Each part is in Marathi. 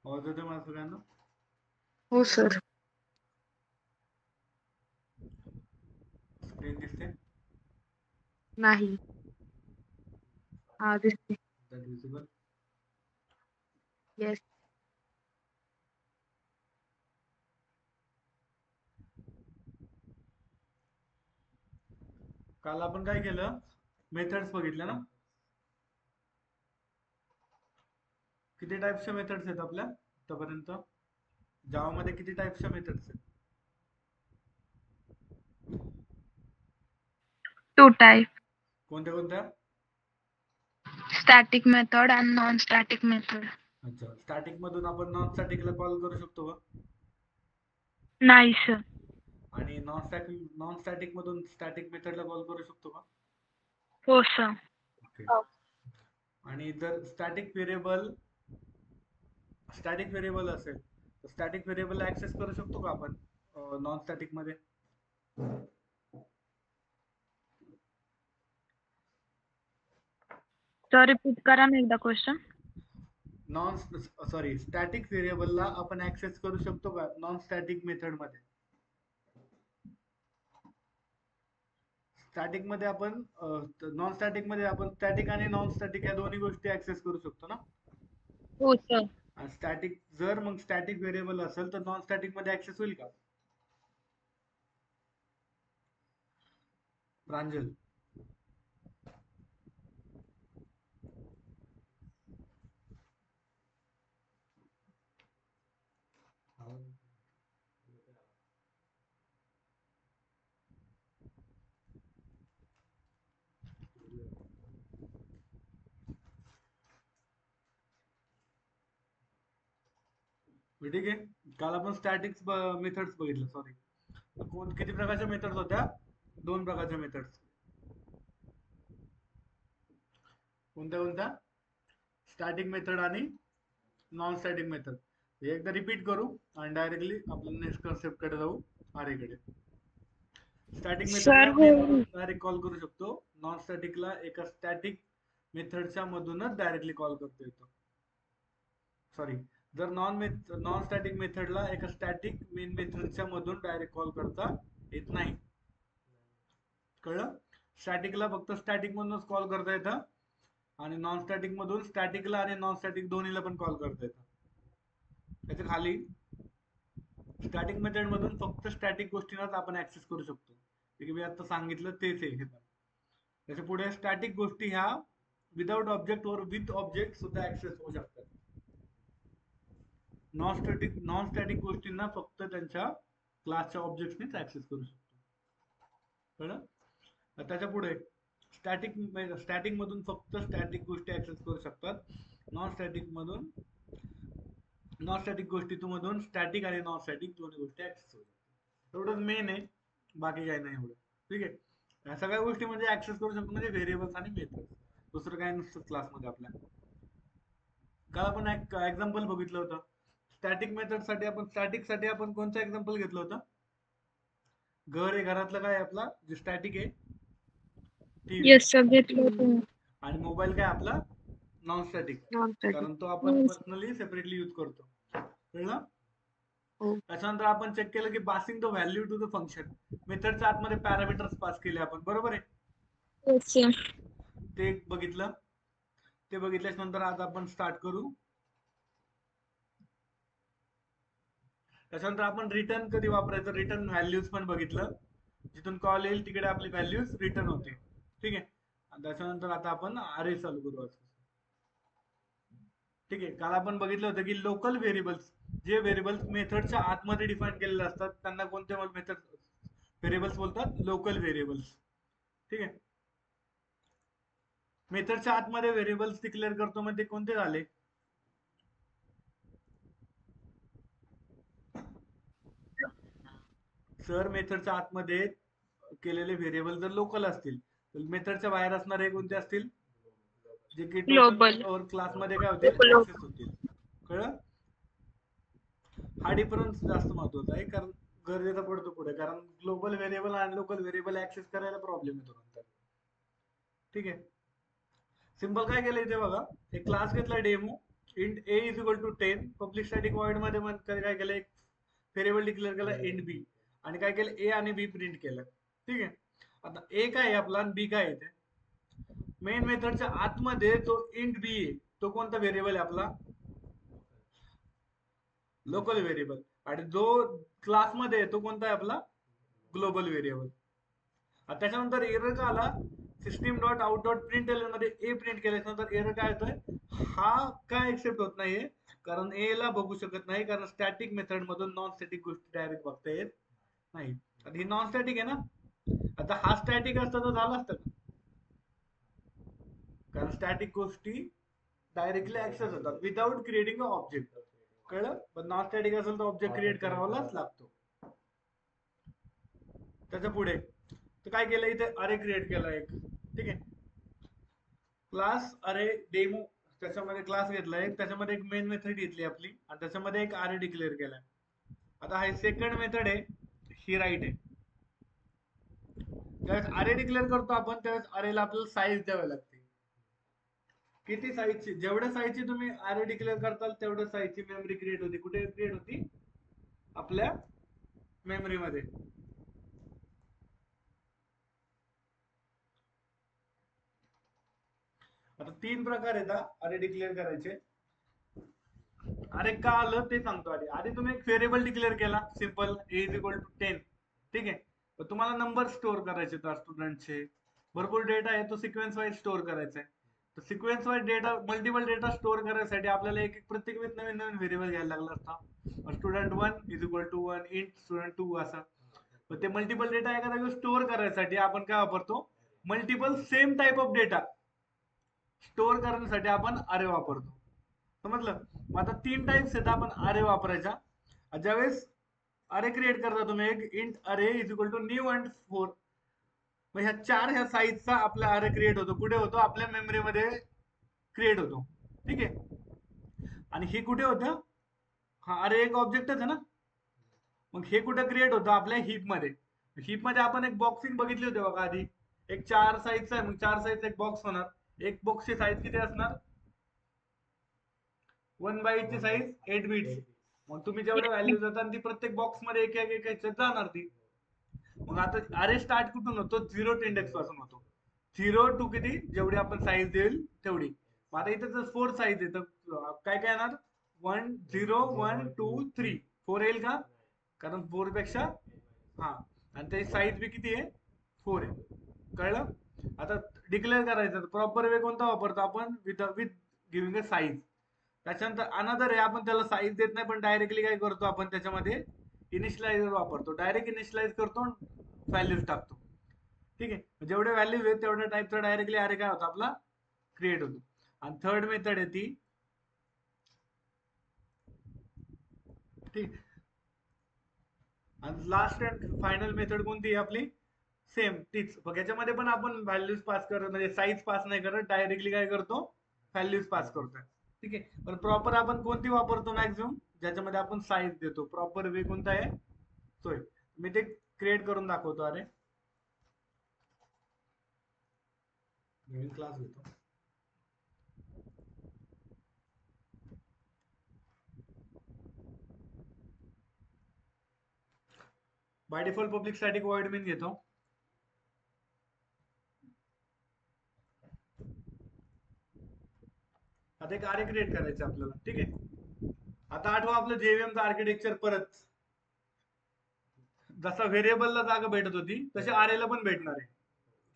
आवाज येतोय मला सगळ्यांना? हो सर. स्क्रीन दिसते? नाही. दिसते. That visible? येस. काल आपण काय केलं? मेथड्स बघितल्या ना? किती टाइप्सच्या मेथड्स आहेत आपल्या आतापर्यंत? जावा मध्ये किती टाइप्सच्या मेथड्स आहेत? 2 टाइप. कोणत्या कोणत्या? स्टॅटिक मेथड आणि नॉन स्टॅटिक मेथड. अच्छा, स्टॅटिक मधून आपण नॉन स्टॅटिकला कॉल करू शकतो का? नाही सर. आणि नॉन स्टॅटिक मधून स्टॅटिक मेथडला कॉल करू शकतो का? हो सर. ओके. आणि जर स्टॅटिक व्हेरिएबल असेल तर स्टॅटिक व्हेरिएबलला ऍक्सेस करू शकतो का आपण नॉन स्टॅटिक मध्ये? सर रिपीट करा ना एकदा क्वेश्चन. स्टॅटिक व्हेरिएबलला आपण ऍक्सेस करू शकतो का नॉन स्टॅटिक मेथड मध्ये? स्टॅटिक मध्ये आपण नॉन स्टॅटिक मध्ये आपण स्टॅटिक आणि नॉन स्टॅटिक या दोन्ही गोष्टी ऍक्सेस करू शकतो ना? हो सर. स्टॅटिक जर मग स्टॅटिक व्हेरिएबल असेल तर नॉन स्टॅटिक मध्ये ऍक्सेस होईल का? प्रांजल? ठीक आहे. काल आपण स्टॅटिक मेथड्स बघितलं. सॉरी, किती प्रकारच्या मेथड्स होत्या? 2 प्रकारच्या मेथड्स. कोणत्या कोणत्या? स्टॅटिक मेथड आणि नॉन स्टॅटिक मेथड. हे एकदा रिपीट करू आणि डायरेक्टली आपण नेक्स्ट कन्सेप्ट कडे जाऊ, आरेकडे. स्टॅटिक मेथडला सर हो. मेन मधून डायरेक्ट कॉल करू शकतो. नॉन स्टॅटिकला एका स्टॅटिक मेथडच्या मधूनच डायरेक्टली कॉल करता येतो. सॉरी, जर नॉन स्टॅटिक मेथडला एका स्टॅटिक मेन मेथडच्या मधून डायरेक्ट कॉल करता येत नाही. कळलं? स्टॅटिकला फक्त स्टॅटिक मधूनच कॉल करता येतं आणि नॉन स्टॅटिक मधून स्टॅटिकला आणि नॉन स्टॅटिक दोन्हीला पण कॉल करता येतं. त्याच्या खाली स्टॅटिक मेथड मधून फक्त स्टॅटिक गोष्टींनाच आपण ऍक्सेस करू शकतो. जे मी आता सांगितलं तेच आहे. त्याच्या पुढे स्टॅटिक गोष्टी ह्या विदाउट ऑब्जेक्ट वर विथ ऑब्जेक्ट सुद्धा ऍक्सेस होऊ शकतात. नॉन स्टॅटिक गोष्टींना फक्त त्यांच्या क्लासच्या ऑब्जेक्ट्सनीच ऍक्सेस करू शकतो. कळलं? त्याच्या पुढे स्टॅटिक मधून फक्त स्टॅटिक गोष्टी ऍक्सेस करू शकतात. नॉन स्टॅटिक गोष्टीमधून स्टॅटिक आणि नॉन स्टॅटिक दोन्ही गोष्टी ऍक्सेस होऊ शकतात. एवढंच मेन आहे, बाकी काही नाही एवढं. ठीक आहे. या सगळ्या गोष्टी म्हणजे ऍक्सेस करू शकतो म्हणजे व्हेरिएबल्स आणि मेथड. दुसरं काय नसतं क्लासमध्ये आपल्या. काल आपण एक एक्झाम्पल बघितलं होतं. स्टॅटिक साठी आपण कोणतं एक्झाम्पल घेतलं होतं? घर आहे, घरातलं काय आपला जे स्टॅटिक आहे? टीव्ही. येस सर घेतलं होतं. आणि मोबाईल काय आपला? Non static, non static. कारण तो आपण पर्सनली सेपरेटली यूज करतो. कळलं? हो. त्याच्यानंतर आपण चेक केलं की passing the value to the function. मेथडच्या आतमध्ये पॅरामीटर्स पास केले आपण, बरोबर आहे? Yes sir. ते बघितलं. ते बघितल्याच्या नंतर आज आपण स्टार्ट करू. त्याच्यानंतर आपण रिटर्न कधी वापरायचं, रिटर्न व्हॅल्यूज पण बघितलं. जिथून कॉल येईल तिकडे आपली व्हॅल्यूज रिटर्न होते. ठीक आहे. त्याच्यानंतर आता आपण अरे चालू करू. ठीक आहे. काल आपण बघितलं होतं की लोकल व्हेरिएबल्स, जे व्हेरिएबल्स मेथडच्या आतमध्ये डिफाइन केलेले असतात त्यांना कोणते मेथड व्हेरिएबल्स बोलतात? Local variables. ठीक आहे. मेथडच्या आतमध्ये व्हेरिएबल्स डिक्लेअर करतो म्हणजे कोणते झाले? सर, मेथडच्या आतमध्ये केलेले व्हेरिएबल जर लोकल असतील तर मेथडच्या बाहेर असणारे कोणते असतील? जे की ग्लोबल. टोटल क्लासमध्ये काय होतील? ऍक्सेस होतील. कळलं? हा डिफरन्स जास्त महत्वाचा आहे, कारण गरजेचा पडतो पुढे, कारण ग्लोबल व्हेरिएबल आणि लोकल व्हेरिएबल ऍक्सेस करायला प्रॉब्लेम येतो नंतर. ठीक आहे. सिंपल काय केलं इथे बघा, एक क्लास घेतला demo. Int A is equal to 10. Public static void मध्ये काय केलं, एक व्हेरिएबल डिक्लेअर केला इंट बी, आणि काय केलं, ए आणि बी प्रिंट केलं. ठीक आहे. आता ए काय आहे आपला आणि बी काय आहे ते. मेन मेथडच्या आतमध्ये तो इंट बी आहे, तो कोणता व्हेरिएबल आहे आपला, लोकल व्हेरिएबल. आणि जो क्लासमध्ये आहे तो कोणता आहे आपला, ग्लोबल व्हेरिएबल. त्याच्यानंतर एरर का आला, system dot out dot print L मध्ये ए प्रिंट केल्यानंतर एरर काय येतोय, हा काय एक्सेप्ट होत नाहीये, कारण ए ला बघू शकत नाही, कारण स्टॅटिक मेथड मधून नॉन स्टॅटिक गोष्टी डायरेक्ट बघता येत नाही. आता ही नॉन स्टॅटिक आहे ना, आता हा स्टॅटिक असता तर झालं असतं का, कारण स्टॅटिक गोष्टी डायरेक्टली ऍक्सेस होतात विदाउट क्रिएटिंग अ ऑब्जेक्ट. कळलं. पण नॉन स्टॅटिक असेल तर ऑब्जेक्ट क्रिएट करावाच लागतो. त्याच्या पुढे तर काय केलं, इथे अरे क्रिएट केला एक. ठीक आहे. क्लास अरे डेमो, त्याच्यामध्ये क्लास घेतला एक, त्याच्यामध्ये एक मेन मेथड घेतली आपली, आणि त्याच्यामध्ये एक अरे डिक्लेअर केलाय. आता हा सेकंड मेथड आहे, ही राईट आहे. त्यावेळेस अरे डिक्लेअर करतो आपण, त्यावेळेस अरेला आपल्याला साईज द्यावी लागते. किती साईजची, जेवढ्या साईजची तुम्ही अरे डिक्लेअर करताल तेवढ्या साईजची मेमरी क्रिएट होती. कुठे क्रिएट होती, आपल्या मेमरीमध्ये. आता 3 प्रकार आहेत अरे डिक्लेअर करायचे. अरे का आलं ते सांगतो. आधी तुम्ही एक व्हेरिएबल डिक्लेअर केला, simple A is equal to 10. ठीक आहे. तर तुम्हाला नंबर स्टोअर करायचे तर स्टुडंटचे भरपूर डेटा आहे, तो सिक्वेन्स वाईज स्टोअर करायचा आहे. तर sequence wise data, multiple data store करायसाठी आपल्याला एक प्रत्येक वेळेस नवीन नवीन व्हेरिएबल घ्यायला लागला असता. Student 1 is equal to 1, int student 2 असा. तर ते मल्टिपल डेटा एखाद्या वेळेस स्टोअर करायसाठी आपण काय वापरतो, multiple same type of data store करण्यासाठी आपण अरे वापरतो. समजलं. मग आता 3 टाइप्स आहेत आपण अरे वापरायचा. ज्यावेळेस अरे क्रिएट करता तुम्ही, एक int array is equal to new and 4, मग ह्या साईजचा आपला अरे क्रिएट होतो. कुठे होतो, आपल्या मेमरीमध्ये क्रिएट होतो. ठीक आहे. आणि हे कुठे होतं, हा अरे एक ऑब्जेक्टच आहे ना, मग हे कुठे क्रिएट होतं, आपल्या हीप मध्ये. हीप मध्ये आपण एक बॉक्सिंग बघितली होती बघा आधी, एक 4 साईजचा आहे, मग 4 साईजचा एक बॉक्स होणार. एक बॉक्सची साईज किती असणार, 1 बाईटची साईज 8 बिट्स. मग तुम्ही जेवढे व्हॅल्यू देता ती प्रत्येक बॉक्स मध्ये एक एक एक जाणार ती. मग आता अरे स्टार्ट कुठून होतो, 0 इंडेक्स पासून होतो. 0 टू किती, जेवढी आपण साईज देईल तेवढी. मग आता इथे जर 4 साईज आहे तर काय काय येणार, 1 0 1 2 3 4 येईल का, कारण 4 पेक्षा हा, आणि त्याची साईज बी किती आहे, 4 आहे. कळलं. आता डिक्लेअर करायचं प्रॉपर वे कोणता वापरतो आपण, विथ गिव्हिंग अ साईज. त्याच्यानंतर अनदर आहे, आपण त्याला साईज देत नाही, पण डायरेक्टली काय करतो आपण, त्याच्यामध्ये इनिशियलायझर वापरतो. डायरेक्ट इनिशियलाइज करतो, व्हॅल्यूज टाकतो. ठीक आहे. जेवढे व्हॅल्यूज आहेत तेवढ्या टाईपचा डायरेक्टली अरे काय होतो आपला, क्रिएट होतो. आणि थर्ड मेथड आहे ती, ठीक. आणि लास्ट अँड फायनल मेथड कोणती आहे आपली, सेम तीच. बघ याच्यामध्ये पण आपण व्हॅल्यूज पास करत, म्हणजे साईज पास नाही करत, डायरेक्टली काय करतो, व्हॅल्यूज पास करतोय. ठीक आहे. पण प्रॉपर आपण कोणती वापरतो मॅक्झिमम, ज्याच्यामध्ये आपण साईज देतो. प्रॉपर वे कोणता आहे, तो मी ते क्रिएट करून दाखवतो. अरे नवीन क्लास घेतो. By default public static void main घेतो. आता एक अरे क्रिएट करायचं आपल्याला. ठीक आहे. आता आठवा आपलं जेव्हीएमचं आर्किटेक्चर. परत जसा व्हेरिएबलला जागा भेटत होती तशी आरेला पण भेटणार आहे.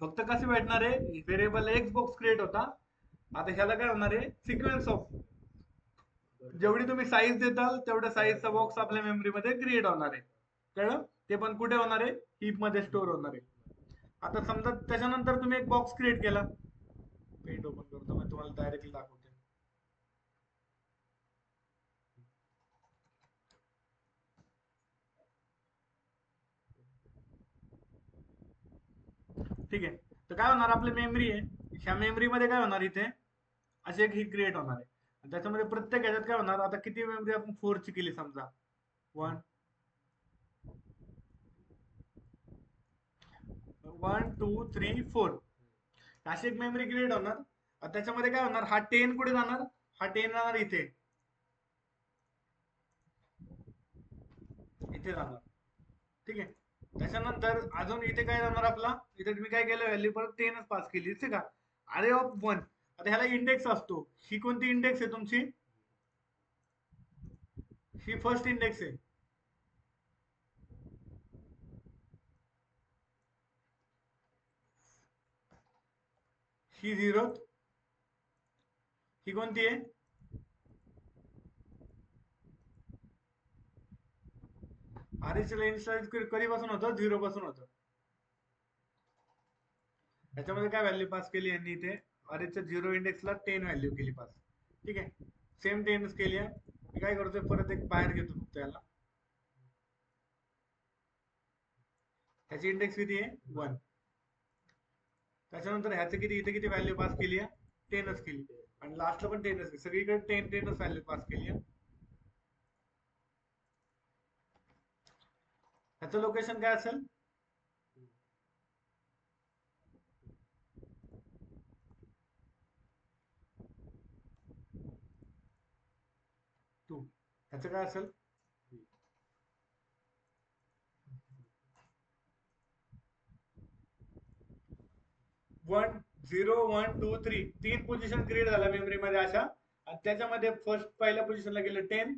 फक्त कसे भेटणार आहे, व्हेरिएबल एक बॉक्स क्रिएट होता, आता ह्याला काय होणार आहे, सिक्वेन्स ऑफ, जेवढी तुम्ही साईज देताल तेवढ्या साईजचा बॉक्स आपल्या मेमरीमध्ये क्रिएट होणार आहे. कळलं. ते पण कुठे होणार आहे, हीप मध्ये स्टोअर होणार आहे. आता समजा त्याच्यानंतर तुम्ही एक बॉक्स क्रिएट केला, पेंट ओपन करतो मी तुम्हाला डायरेक्टली दाखवतो. ठीक आहे. तर काय होणार, आपली मेमरी आहे, ह्या मेमरीमध्ये काय होणार, इथे अशी एक ही क्रिएट होणार आहे. त्याच्यामध्ये प्रत्येक ह्याच्यात काय होणार, आता किती मेमरी आपण 4 ची केली समजा, 1 1 2 3 4 अशी एक मेमरी क्रिएट होणार. त्याच्यामध्ये काय होणार, हा 10 कुठे जाणार, हा 10 राहणार इथे राहणार, ठीक आहे. त्याच्यानंतर अजून इथे काय राहणार आपला, इथे तुम्ही काय केलं, व्हॅल्यू परत 10च पास केली, ठीक का. अरे ऑफ 1, आता ह्याला इंडेक्स असतो. ही कोणती इंडेक्स आहे तुमची, ही फर्स्ट इंडेक्स आहे. ही 0, ही कोणती आहे, अरेचं इनिशियलाइज कधीपासून होतं, 0 पासून होतं. त्याच्यामध्ये काय व्हॅल्यू पास केली यांनी इथे, अरेच्या 0 इंडेक्सला 10 व्हॅल्यू केली पास, ठीक आहे. सेम 10च केली आहे. मी काय करतोय, परत एक बाहेर घेतो फक्त याला, ह्याची इंडेक्स किती आहे 1. त्याच्यानंतर ह्याचं किती, इथे किती व्हॅल्यू पास केली आहे, 10च केली, आणि लास्टला पण 10च, सगळीकडे 10च व्हॅल्यू पास केली आहे. ह्याचं लोकेशन काय असेल, ह्याचं काय असेल, 1 0 1 2 3 तीन पोझिशन क्रिएट झाल्या मेमरी मध्ये अशा, आणि त्याच्यामध्ये फर्स्ट पहिल्या पोझिशनला गेलं 10,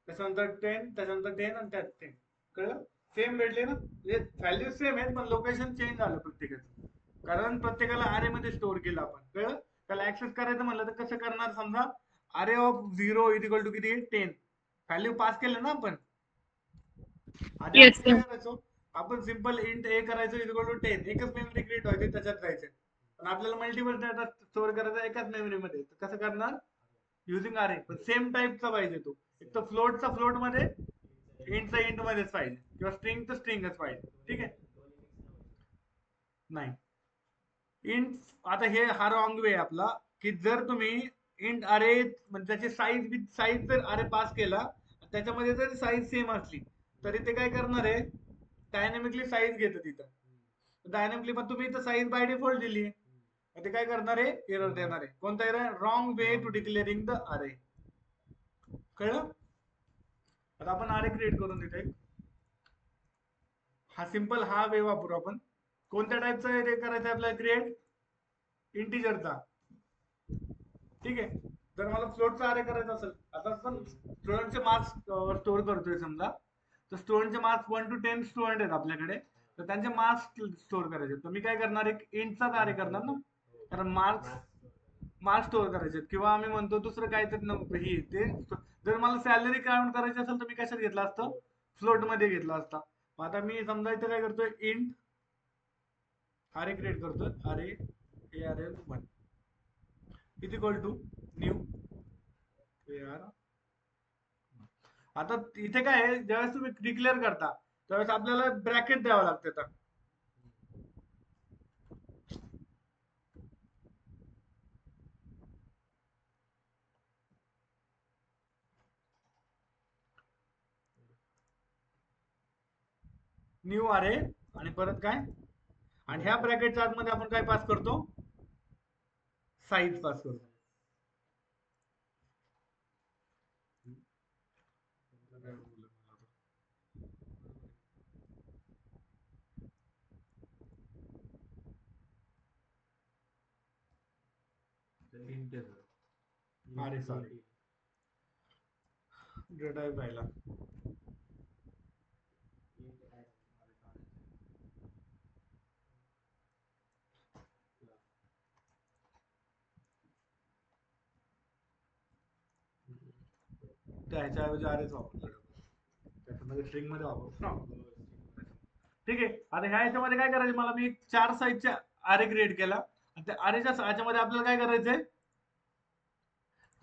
त्याच्यानंतर 10, त्याच्यानंतर 10 आणि त्यात 10, कळलं. सेम भेटले ना, म्हणजे व्हॅल्यू सेम आहेत पण लोकेशन चेंज झालं प्रत्येकाचं, कारण प्रत्येकाला अरे मध्ये स्टोअर केलं आपण, कळलं. त्याला ऍक्सेस करायचं म्हणलं तर कसं करणार, समजा अरे ऑफ 0 इज इक्वल टू किती, 10 व्हॅल्यू पास केलं ना आपण. आधी Yes, आपण sir. काय करायचो, आपण सिंपल इंट ए करायचो इज इक्वल टू 10, एकच मेमरी क्रिएट व्हायची, त्याच्यात जायचे. पण आपल्याला मल्टिपल डाटा स्टोअर करायचा एकाच मेमरी मध्ये, कसं करणार, युझिंग अरे. पण सेम टाईपचा पाहिजे तो, एक तर फ्लोटचा फ्लोट मध्ये, इंटचा इंट मध्येच पाहिजे, किंवा स्ट्रिंगचं स्ट्रिंगच पाहिजे, ठीक आहे. नाही, इंट आता हे हा रॉंग वे आपला, की जर तुम्ही इंट अरे म्हणजे त्याची साईज विथ साईज जर अरे पास केला, त्याच्यामध्ये जर साईज सेम असली तरी ते काय करणार आहे, डायनॅमिकली साईज घेतं तिथं. डायनॅमिकली पण तुम्ही इथं साईज बाय डिफॉल्ट दिली, ते काय करणार आहे, एरर देणार आहे. कोणता error, wrong way to declaring the array, कळलं. आता आपण अरे क्रिएट करून देतो एक, हा सिंपल हा वे वापरू आपण. कोणत्या टाईपचा एरे करायचा आपल्याला क्रिएट, इंटिजरचा, ठीक आहे. जर मला फ्लोटचा अरे करायचा असेल, आता आपण स्टुडंटचे मार्क्स स्टोअर करतोय समजा, तर स्टुडंटचे मार्क्स 1 to 10 स्टुडंट आहेत आपल्याकडे, तर त्यांचे मार्क्स स्टोअर करायचे, तर मी काय करणार, एक इंटचाच अरे करणार ना, कारण मार्क्स स्टोअर करायचे, किंवा आम्ही म्हणतो दुसरं काहीतरी ही ते, जर मला सॅलरी काउंट करायची असेल तर मी कशात घेतला असतं, फ्लोट मध्ये घेतला असता. आता मी समजा इथं काय करतोय, इंट अरे क्रिएट करतोय, array A R L 1 is equal to new A R. आता इथे काय आहे, ज्यावेळेस तुम्ही डिक्लेअर करता त्यावेळेस आपल्याला ब्रॅकेट द्यावं लागतं. आता न्यू अरे आणि परत काय, आणि ह्या ब्रॅकेटच्या आतमध्ये आपण काय पास करतो, साईज पास करतो. अरे सॉरी, डेटा पाहिला, त्याच्याऐवजी अरेच वापरतो, त्याच्यामध्ये स्ट्रिंग मध्ये वापरतो ना, ठीक आहे. आता ह्या ह्याच्यामध्ये काय करायचं, मला मी 4 साईजच्या अरे क्रिएट केला, आणि त्या अरेच्या ह्याच्यामध्ये आपल्याला काय करायचंय,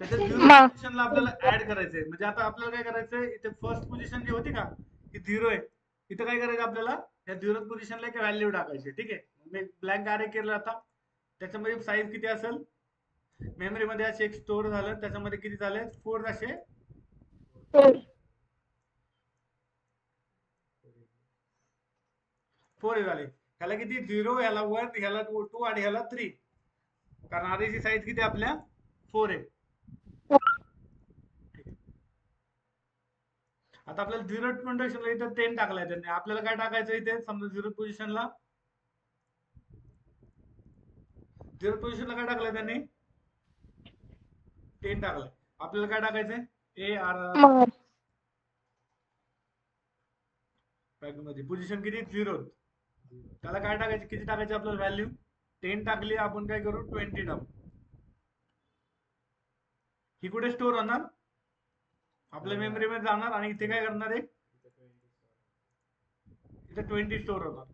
त्याच्या 0 Ma. पोझिशनला आपल्याला ऍड करायचंय. म्हणजे आता आपल्याला काय करायचंय, इथे फर्स्ट पोझिशन जी होती का, ती 0 आहे, इथं काय करायचं आपल्याला, या 0 पोझिशनला एक व्हॅल्यू टाकायची, ठीक आहे. मी ब्लँक अरे केलं, आता त्याच्यामध्ये साईज किती असेल, मेमरी मध्ये असे एक स्टोअर झालं, त्याच्यामध्ये किती झाले, 4 असे 4 झाले. ह्याला किती, 0, ह्याला 1, ह्याला 2 आणि ह्याला 3, कारण आधीची साईज किती आपल्या 4 आहे. आता आपल्याला 0th पोझिशनला इथं 10 टाकलाय त्यांनी, आपल्याला काय टाकायचं इथे समजा 0th पोझिशनला काय टाकलंय त्यांनी 10 टाकलाय, आपल्याला काय टाकायचंय ए आर आर मार्क. मध्ये पोझिशन किती 0, त्याला काय टाकायचं, किती टाकायचं आपल्याला व्हॅल्यू 10 टाकली, आपण काय करू 20 टाकू. ही कुठे स्टोअर होणार आपल्या मेमरी मध्ये जाणार आणि इथे काय करणार आहे इथे 20 स्टोअर होणार.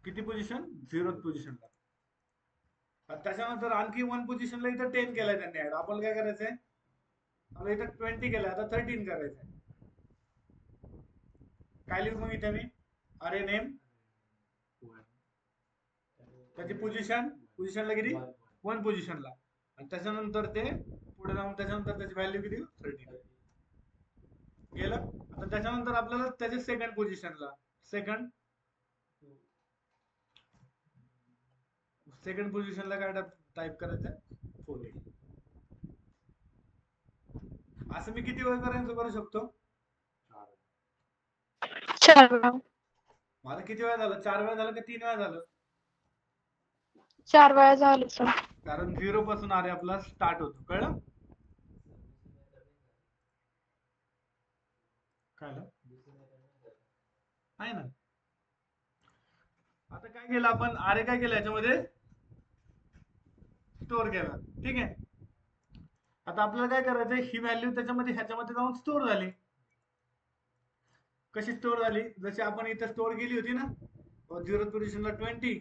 किती पोझिशन 0th पोझिशनला. त्याच्यानंतर आणखी 1 पोझिशनला इथं 10 केलाय त्यांनी ऍड, आपण काय करायचंय आता इथं 20 केलंय, आता 13 करायचंय. काय लिहू मग इथे मी अरे नेम, त्याची पोझिशनला किती 1 पोझिशनला, आणि त्याच्यानंतर ते पुढे जाऊन त्याच्यानंतर त्याची व्हॅल्यू किती 13 गेलं. आता त्याच्यानंतर आपल्याला त्याच्या सेकंड पोझिशनला काय टाईप करायचं 40. असं मी किती वेळपर्यंत करू शकतो, 4 वेळा. माझं किती वेळा झालं, 4 वेळा झालं का 3 वेळा झालं, 4 वेळा झालं सर. कारण 0 पासून अरे आपला स्टार्ट होतो, कळलं आहे ना. आता काय केलं आपण अरे काय केलं याच्यामध्ये स्टोअर केला, ठीक आहे. आता आपल्याला काय करायचं, ही व्हॅल्यू त्याच्यामध्ये ह्याच्यामध्ये जाऊन स्टोअर झाली. कशी स्टोअर झाली, जशी आपण इथं स्टोअर केली होती ना 0th पोझिशनला 20,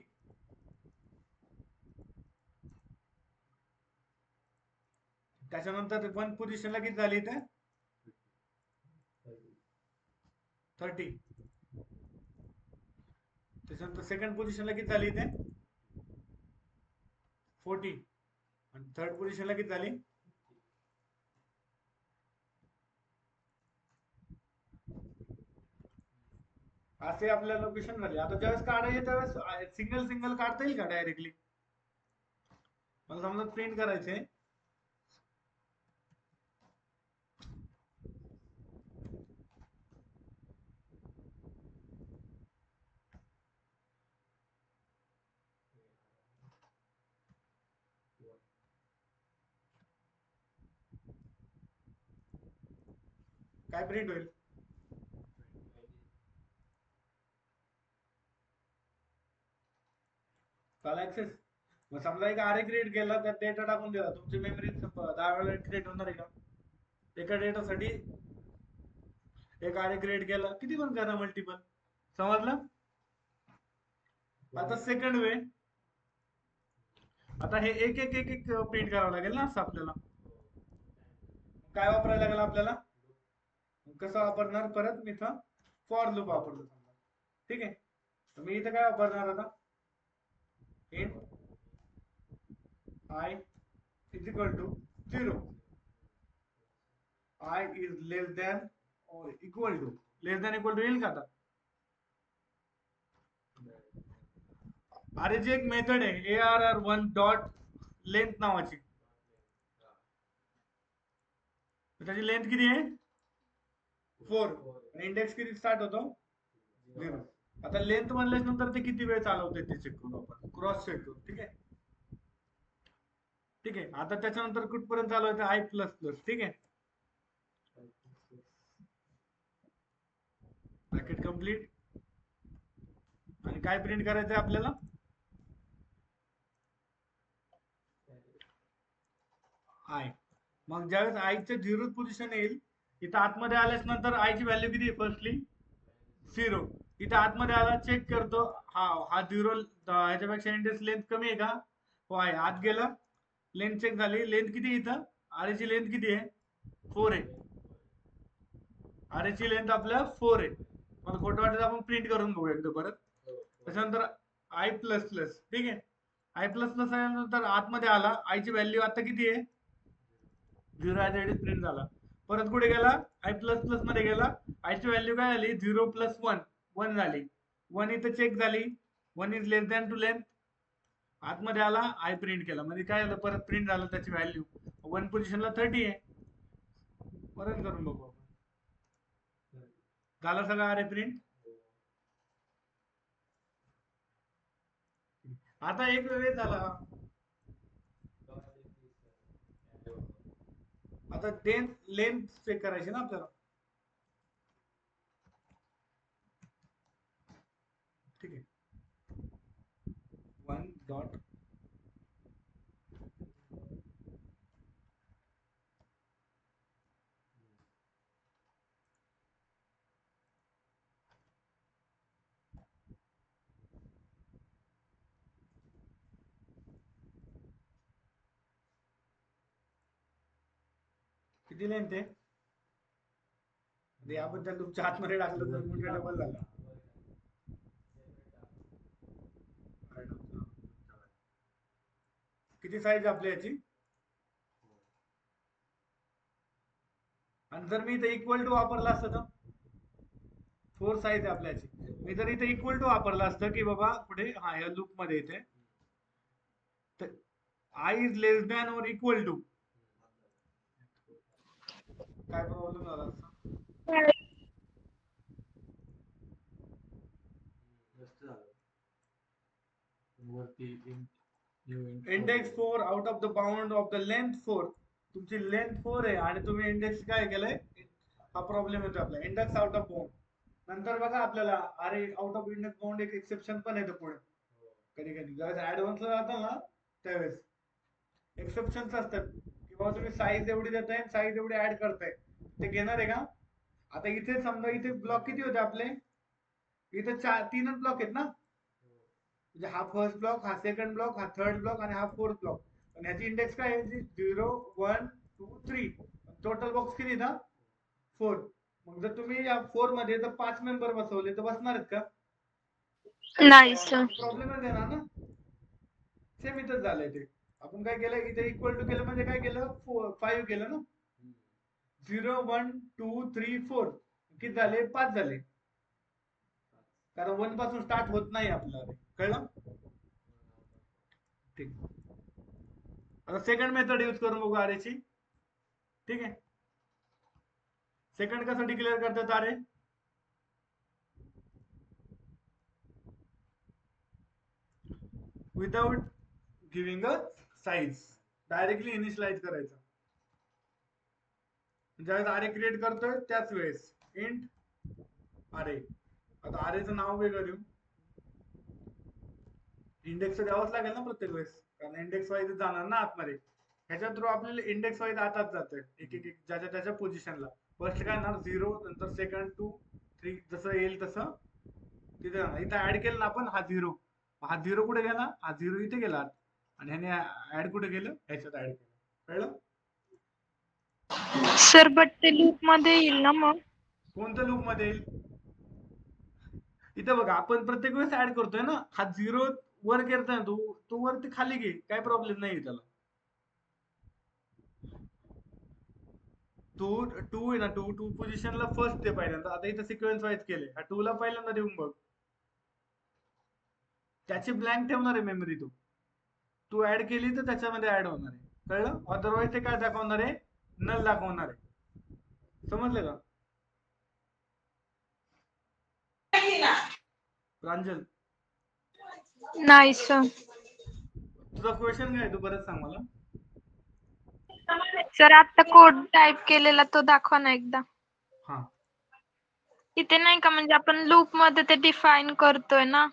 त्याच्यानंतर 1 पोझिशनला किती झाली इथे 30, त्याच्यानंतर सेकंड पोझिशनला किती झाली इथे 40, आणि थर्ड पोझिशनला किती झाली 50. असे आपल्या लोकेशन झाले. आता ज्यावेळेस काढायचे त्यावेळेस सिंगल काढता येईल का डायरेक्टली, मला समजा प्रिंट करायचे, काय प्रिंट होईल काल ऍक्सेस. मग समजा एक आरे क्रिएट केला, त्यात डेटा टाकून दिला, तुमची मेमरी 10 वेळा क्रिएट होणार आहे का एका डेटासाठी. एक आरे क्रिएट केला, किती पण करा मल्टिपल, समजलं. आता सेकंड वे, आता हे एक एक एक एक प्रिंट करावं लागेल ना असं आपल्याला, काय वापरायला लागेल आपल्याला, कसं वापरणार परत मी इथं फॉर लूप वापरलो समजा, ठीक आहे. मी इथं काय वापरणार आता int I is equal to 0, I is less than or equal to, येईल का आता. अरे जी एक मेथड आहे ARR1 डॉट लेंथ नावाची, त्याची लेंथ किती आहे 4, आणि इंडेक्स किती स्टार्ट होतो 0. आता लेंथ म्हणल्यास नंतर ते किती वेळ चालवते ते चेक करू आपण, क्रॉस चेक करू, ठीक आहे. ठीक आहे, आता त्याच्यानंतर कुठपर्यंत चालवायचं I प्लस प्लस, ठीक आहे. ब्रॅकेट कंप्लीट, आणि काय प्रिंट करायचंय आपल्याला आय. मग ज्यावेळेस आयचं 0th पोझिशन येईल, इथं आतमध्ये आल्यास नंतर आयची व्हॅल्यू किती आहे फर्स्टली 0, इथं आतमध्ये आला चेक करतो, हा 0 ह्याच्यापेक्षा इंडेक्स लेंथ कमी आहे का, हो आहे, आत गेला लेंथ चेक झाली, लेंथ किती इथं आरेची लेंथ किती आहे 4 आहे, आरेची लेंथ आपल्या 4 आहे. मला खोटं वाटत आपण प्रिंट करून बघू एकदा परत. त्याच्यानंतर आय प्लस प्लस, ठीक आहे. आय प्लस प्लस आल्यानंतर आतमध्ये आला, आयची व्हॅल्यू आता किती आहे 0 आहे, प्रिंट झाला. परत कुठे गेला आय प्लस प्लस मध्ये गेला, आयची व्हॅल्यू काय झाली 0 प्लस 1 झाली, 1 इथं चेक झाली, 1 is less than to length, आतमध्ये आला, आय प्रिंट केला, म्हणजे काय झालं, परत प्रिंट झालं त्याची व्हॅल्यू 1 पोझिशनला 30 आहे. परत करून बघू आपण. झालं सगळं अरे प्रिंट. आता एक वेळ झाला. आता लेंथ चेक करायची ना आपल्याला. ठीक आहे. 1 डॉट किती लेंथ आहे याबद्दल तुमच्या आतमध्ये टाकलं तर मोठे डबल झाला. किती साईज आपली याची, आणि जर मी इथे इक्वल टू वापरला असतं तर 4 साईज आहे आपल्याची. मी जर इथे इक्वल टू वापरला असतं की बाबा पुढे हा या लूप मध्ये येते तर आय इज लेस दॅन और इक्वल टू, काय प्रॉब्लेम झाला असता. Index 4 out of the bound of the length 4. तुमची लेंथ 4 आहे आणि तुम्ही इंडेक्स काय केलंय, हा प्रॉब्लेम येतो आपला, इंडेक्स आउट ऑफ बाउंड. नंतर बघा आपल्याला अरे आउट ऑफ इंडेक्स बाउंड एक एक्सेप्शन पण येतं पुढे कधी कधी, जेव्हा ऍडव्हान्सला जातो ना त्यावेळेस एक्सेप्शन्स असतात की बाबा तुम्ही साईज एवढी देताय, साईज एवढी ऍड करताय, ते घेणार आहे का. आता इथे समजा इथे ब्लॉक किती होते आपले, इथे 3च ब्लॉक आहेत ना, म्हणजे हा फर्स्ट ब्लॉक, हा सेकंड ब्लॉक, हा थर्ड ब्लॉक आणि हा फोर्थ ब्लॉक. आणि ह्याची इंडेक्स काय आहे, 0 1 2 3, टोटल बॉक्स किती ना 4. मग जर तुम्ही या 4 मध्ये जर 5 मेंबर बसवले तर बसणार आहेत का, नाही सर. प्रॉब्लेमच येणार ना. सेम इथंच झालंय ते. आपण काय केलं इथे इक्वल टू केलं म्हणजे काय केलं, 5 केलं ना, 0 1 2 3 4 किती झाले, 5 झाले, कारण 1 पासून स्टार्ट होत नाही आपल्याला, कळलं. ठीक. आता सेकंड मेथड यूज करून बघू अरेची. ठीक आहे. सेकंड कसं डिक्लेअर करतात array, without giving a size, directly initialize करायचं. ज्यावेळेस अरे क्रिएट करतोय त्याच वेळेस इंट अरे. आता अरेचं नाव वेगळं देऊ, इंडेक्स द्यावंच लागेल ना प्रत्येक वेळेस, कारण इंडेक्स वाईज जाणार ना आतमध्ये. ह्याच्या थ्रू आपल्याला इंडेक्स वाईज आताच जातोय एक एक ज्याच्या त्याच्या पोझिशनला. फर्स्ट काय ना 0, नंतर सेकंड 2 3, जसं येईल तसं तिथे जाणार. इथं ऍड केलं ना आपण, हा 0, हा 0 कुठे गेला, हा 0 इथे गेला, आणि ह्याने ऍड कुठे गेलं, ह्याच्यात ऍड केलं, कळलं. सर बट ते लूप मध्ये येईल ना मग. कोणत्या लूप मध्ये येईल, इथं बघा आपण प्रत्येक वेळेस ऍड करतोय ना, हा 0 वर करतोय तू वरती खाली घे, काय प्रॉब्लेम नाही त्याला. टू आहे ना, टू पोझिशनला फर्स्ट ते पहिल्यांदा. आता इथं सिक्वेन्स वाईज केले, हा 2 ला पहिल्यांदा देऊन बघ, त्याची ब्लँक ठेवणार आहे मेमरी. तू ऍड केली तर त्याच्यामध्ये ऍड होणार आहे, कळलं. अदरवाईज ते काय दाखवणार आहे, नल दाखवणार आहे. समजलं का प्रांजल. नाही सर. तुझा क्वेश्चन काय, तू परत सांग मला. सर आता कोड टाइप केलेला तो दाखवा ना एकदा. हा, इथे नाही का, म्हणजे आपण लूप मध्ये ते डिफाइन करतोय ना,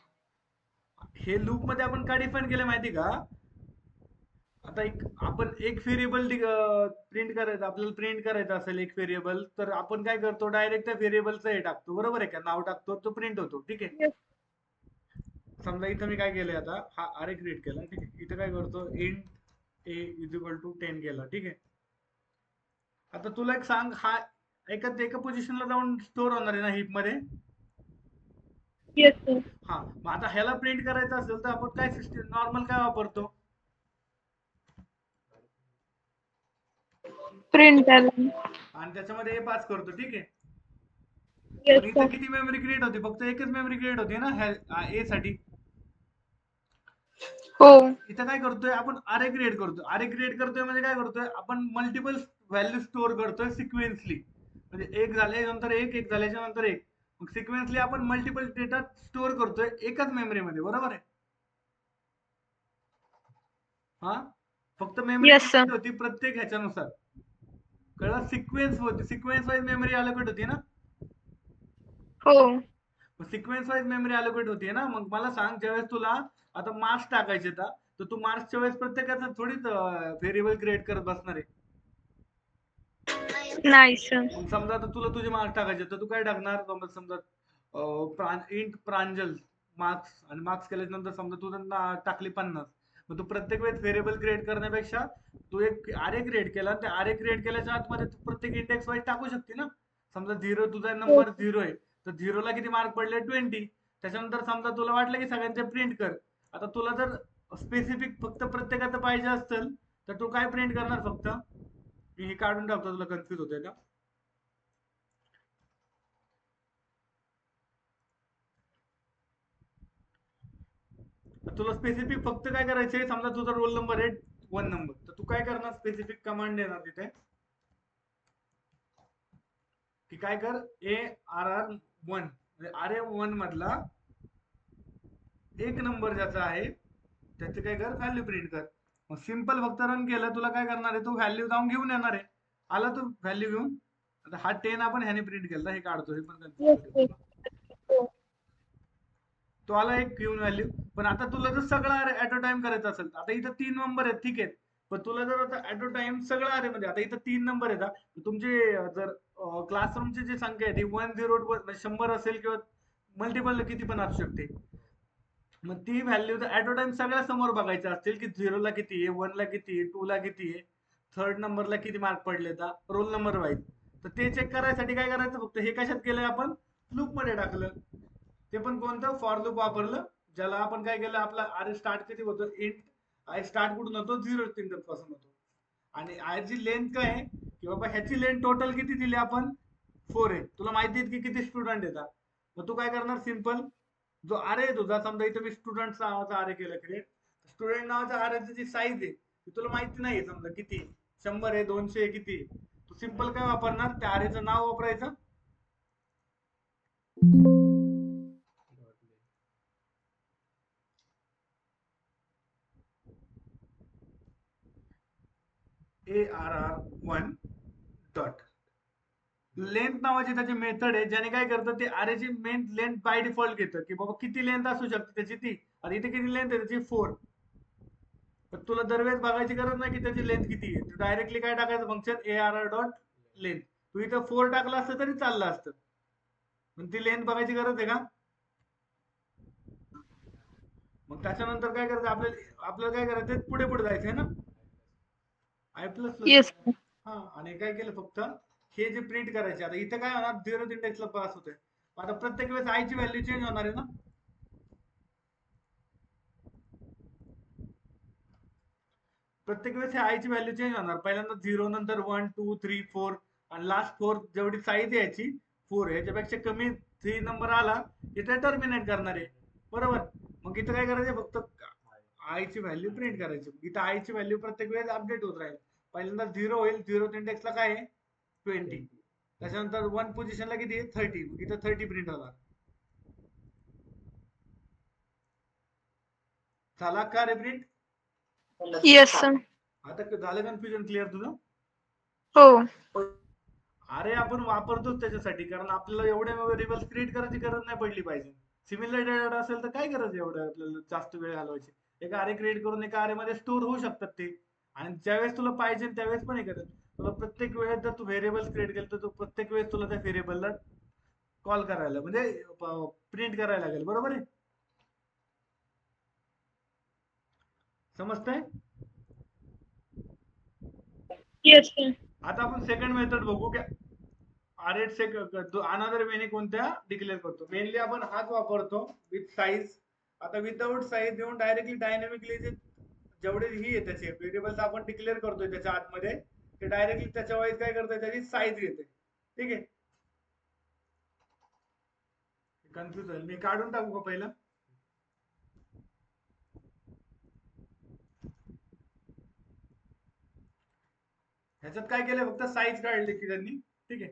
हे लूप मध्ये आपण काय डिफाइन केलं माहिती का. आता आपण एक व्हेरिएबल प्रिंट करायचं, आपल्याला प्रिंट करायचं असेल एक व्हेरिएबल, तर आपण काय करतो, डायरेक्ट त्या व्हेरिएबलचं हे टाकतो, बरोबर आहे का, नाव टाकतो, तो प्रिंट होतो. ठीक आहे. समजा इथं मी काय केलंय, आता हा अरे क्रिएट केला. ठीक आहे. इथं काय करतो, int a is equal to 10 केला. ठीक आहे. आता तुला एक सांग, हा एका पोझिशनला जाऊन स्टोअर होणार आहे ना हीप मध्ये. हा, मग आता ह्याला प्रिंट करायचं असेल तर आपण काय सिस्टम नॉर्मल काय वापरतो, प्रिंट आणि त्याच्यामध्ये हे पास करतो. ठीक आहे. पण इथं किती मेमरी क्रिएट होती, फक्त एकच मेमरी क्रिएट होती ना ए साठी. हो. इथं काय करतोय आपण अरे क्रिएट करतोय. अरे क्रिएट करतोय म्हणजे काय करतोय आपण मल्टिपल व्हॅल्यू स्टोअर करतोय सिक्वेन्सली. म्हणजे एक झाल्यानंतर एक झाल्याच्या नंतर एक. मग सिक्वेन्सली आपण मल्टिपल डेटा स्टोअर करतोय एकाच मेमरीमध्ये, बरोबर आहे? हा, फक्त मेमरी येस सर. कुठे होती प्रत्येक ह्याच्यानुसार. कळलं? सिक्वेन्स होती, सिक्वेन्स वाईज मेमरी अलोकेट होती ना. हो. सिक्वेन्स वाईज मेमरी अलोकेट होती ना. मग मला सांग, ज्यावेळेस तुला आता मार्क्स टाकायचे तर तू मार्क्सच्या वेळेस प्रत्येकाचं थोडीच व्हेरिएबल क्रिएट करत बसणार आहे. नाही सर. मग समजा आता तुला तुझे मार्क्स टाकायचे तर तू काय टाकणार? समजा इंट प्रांजल मार्क्स, आणि मार्क्स केल्याच्या नंतर समजा तू टाकली 50. मग तू प्रत्येक वेळेस व्हेरिएबल क्रिएट करण्यापेक्षा तू एक अरे क्रिएट केला, त्या अरे क्रिएट केल्याच्या आतमध्ये तू प्रत्येक इंडेक्स वाईज टाकू शकते ना. समजा 0 तुझा हो. नंबर 0 आहे तर 0 ला किती मार्क पडले? 20. त्याच्यानंतर समजा तुला वाटलं की सगळ्यांचे प्रिंट कर. आता तुला जर स्पेसिफिक फक्त प्रत्येकाचं पाहिजे असेल तर तू काय प्रिंट करणार? फक्त मी हे काढून टाकतो, तुला कन्फ्युज होतंय का? तुला स्पेसिफिक फक्त काय करायचंय, समजा तुझा रोल नंबर आहे 1 नंबर, तर तू काय करणार? स्पेसिफिक कमांड देणार तिथे की काय कर, ARR1 म्हणजे ARR1 मधला एक नंबर ज्याचा आहे त्याचे काय कर, व्हॅल्यू प्रिंट कर. मग सिंपल फक्त रन केलं, तुला काय करणार आहे, तू व्हॅल्यू जाऊन घेऊन येणार आहे. आला तू व्हॅल्यू घेऊन. आता हा 10 आपण ह्याने प्रिंट केला, हे काढतो, हे पण कन्फ्युज येस होते सर. तुला. हो. तो आला एक घेऊन व्हॅल्यू. पण आता तुला जर सगळं ऍट अ टाइम करायचं असेल, आता इथं 3 नंबर आहेत, ठीक आहे. पण तुला जर आता ऍट अ टाइम सगळं अरे मध्ये, आता इथं 3 नंबर आहेत, तुमचे जर क्लासरूमची जी संख्या आहे ती 101 म्हणजे 100 असेल किंवा मल्टिपल किती पण असू शकते. मग ती व्हॅल्यू ऍट अ टाइम सगळ्या समोर बघायच्या असतील की 0 ला किती आहे, 1 ला किती आहे, 2 ला किती आहे, थर्ड नंबरला किती मार्क पडले, रोल नंबर वाईज. तर ते चेक करायसाठी काय करायचं, फक्त हे कशात केलंय आपण, लूप मध्ये टाकलं. ते पण कोणतं, फॉर लूप वापरलं, ज्याला आपण काय केलं, आपला अरे स्टार्ट किती होतो, इंट आय स्टार्ट कुठून होतो, 0 इंडेक्स पासून होतो. आणि आयची लेंथ काय आहे की बाबा ह्याची लेंथ टोटल किती दिली आपण, 4 आहे. तुला माहिती आहे की किती स्टुडंट येतात. मग तू काय करणार, सिंपल जो आरे आहे तुझा, समजा इथं मी स्टुडंट नावाचा आरे केलं क्रिएट. स्टुडंट नावाच्या आरेची जी साईज आहे ती तुला माहिती नाही, समजा किती 100 आहे, 200 आहे, किती. तू सिंपल काय वापरणार, त्या आरेचं नाव वापरायचं. ARR1 डॉट लेंथ नावाची त्याची मेथड आहे, ज्याने काय करतं, ते अरेची मेन लेंथ बाय डिफॉल्ट घेतं की बाबा किती लेंथ असू शकते त्याची ती. आणि इथे किती लेंथ आहे त्याची, 4. तर तुला दरवेळेस बघायची गरज नाही की त्याची लेंथ किती आहे. तू डायरेक्टली काय टाकायचं, फंक्शन ARR डॉट लेंथ. तू इथं 4 टाकला असतं तरी चाललं असतं, पण ती लेंथ बघायची गरज आहे का? मग त्याच्यानंतर काय करायचं, आपल्याला काय करायचं, पुढे पुढे जायचं आहे ना, आय प्लस प्लस. येस. हा, आणि काय केलं, फक्त हे जे प्रिंट करायचे. आता इथं काय होणार, 0 इंडेक्सला पास होतोय. आता प्रत्येक वेळेस आय ची व्हॅल्यू चेंज होणार आहे ना. प्रत्येक वेळेस आय ची व्हॅल्यू चेंज होणार. पहिल्यांदा 0, नंतर 1 2 3 4, आणि लास्ट 4 जेवढी साईज यायची 4 याच्यापेक्षा कमी 3 नंबर आला इथे टर्मिनेट करणार आहे, बरोबर. मग इथं काय करायचं, फक्त आय ची व्हॅल्यू प्रिंट करायची. इथं आय ची व्हॅल्यू प्रत्येक वेळेस अपडेट होत राहील. पहिल्यांदा 0 होईल, 0 इंडेक्सला काय आहे 20. त्याच्यानंतर 1 पोझिशनला किती आहे 30, मग इथं 30 प्रिंट होणार. झाला का रे प्रिंट? Yes sir. आता झालं कन्फ्युजन क्लिअर तुझं? हो. अरे आपण वापरतोच त्याच्यासाठी, कारण आपल्याला एवढ्या व्हेरिएबल्स क्रिएट करायची गरज नाही पडली पाहिजे. सिमिलर डेटा असेल तर काय गरज एवढं आपल्याला जास्त वेळ घालवायची. एका अरे क्रिएट करून एका अरे मध्ये स्टोअर होऊ शकतात ते, आणि ज्यावेळेस तुला पाहिजे त्यावेळेस पण हे करत. तुला प्रत्येक वेळेस जर तू व्हेरिएबल्स क्रिएट केलं तर प्रत्येक वेळेस तुला त्या व्हेरिएबलला कॉल करायला, म्हणजे प्रिंट करायला लागेल, बरोबर आहे. समजतंय? Yes sir. आता आपण सेकंड मेथड बघू की अरे अनदर वेने कोणत्या डिक्लेअर करतो. मेनली आपण हाच वापरतो, विथ साईज. आता विदाउट साईज देऊन डायरेक्टली डायनॅमिकली जे जेवढे ही आहे त्याचे व्हेरिएबल्स आपण डिक्लेअर करतोय त्याच्या आतमध्ये, ते डायरेक्टली त्याच्या वाईज काय करतोय, त्याची साईज घेते. ठीक आहे, कन्फ्युज होईल. मी काढून टाकू का पहिलं? ह्याच्यात काय केलं फक्त साईज काढली की त्यांनी. ठीक आहे.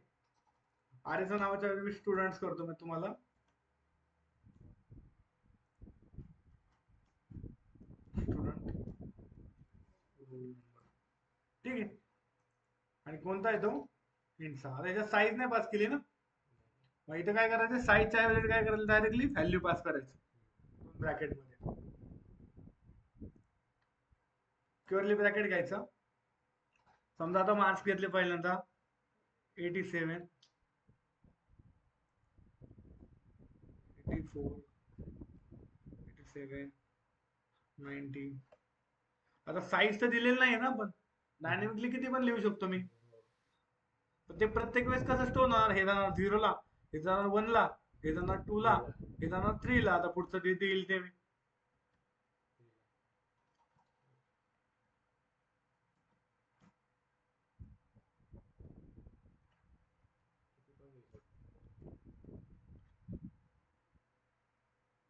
आर्यचा नावाच्या स्टुडंट्स करतो मी तुम्हाला. स्टुडंट ठीक आहे. आणि कोणता आहे तो इंटचा. आता ह्याच्यात साईज नाही पास केली ना. मग इथे काय करायचं साईजच्या ऐवजी काय करायचं डायरेक्टली व्हॅल्यू पास करायचं ब्रॅकेट मध्ये. क्युअरली ब्रॅकेट घ्यायचं. समजा आता मार्क्स घेतले पहिल्यांदा 87 84 87 90. आता साईज तर दिलेलं नाही ना पण डायनॅमिकली किती पण लिहू शकतो मी. ते प्रत्येक वेळेस कसं स्टोर होणार. हे जाणार 0 ला, हे जाणार 1 ला, हे जाणार 2 ला, हे जाणार 3 ला. आता पुढचं जे देईल ते मी.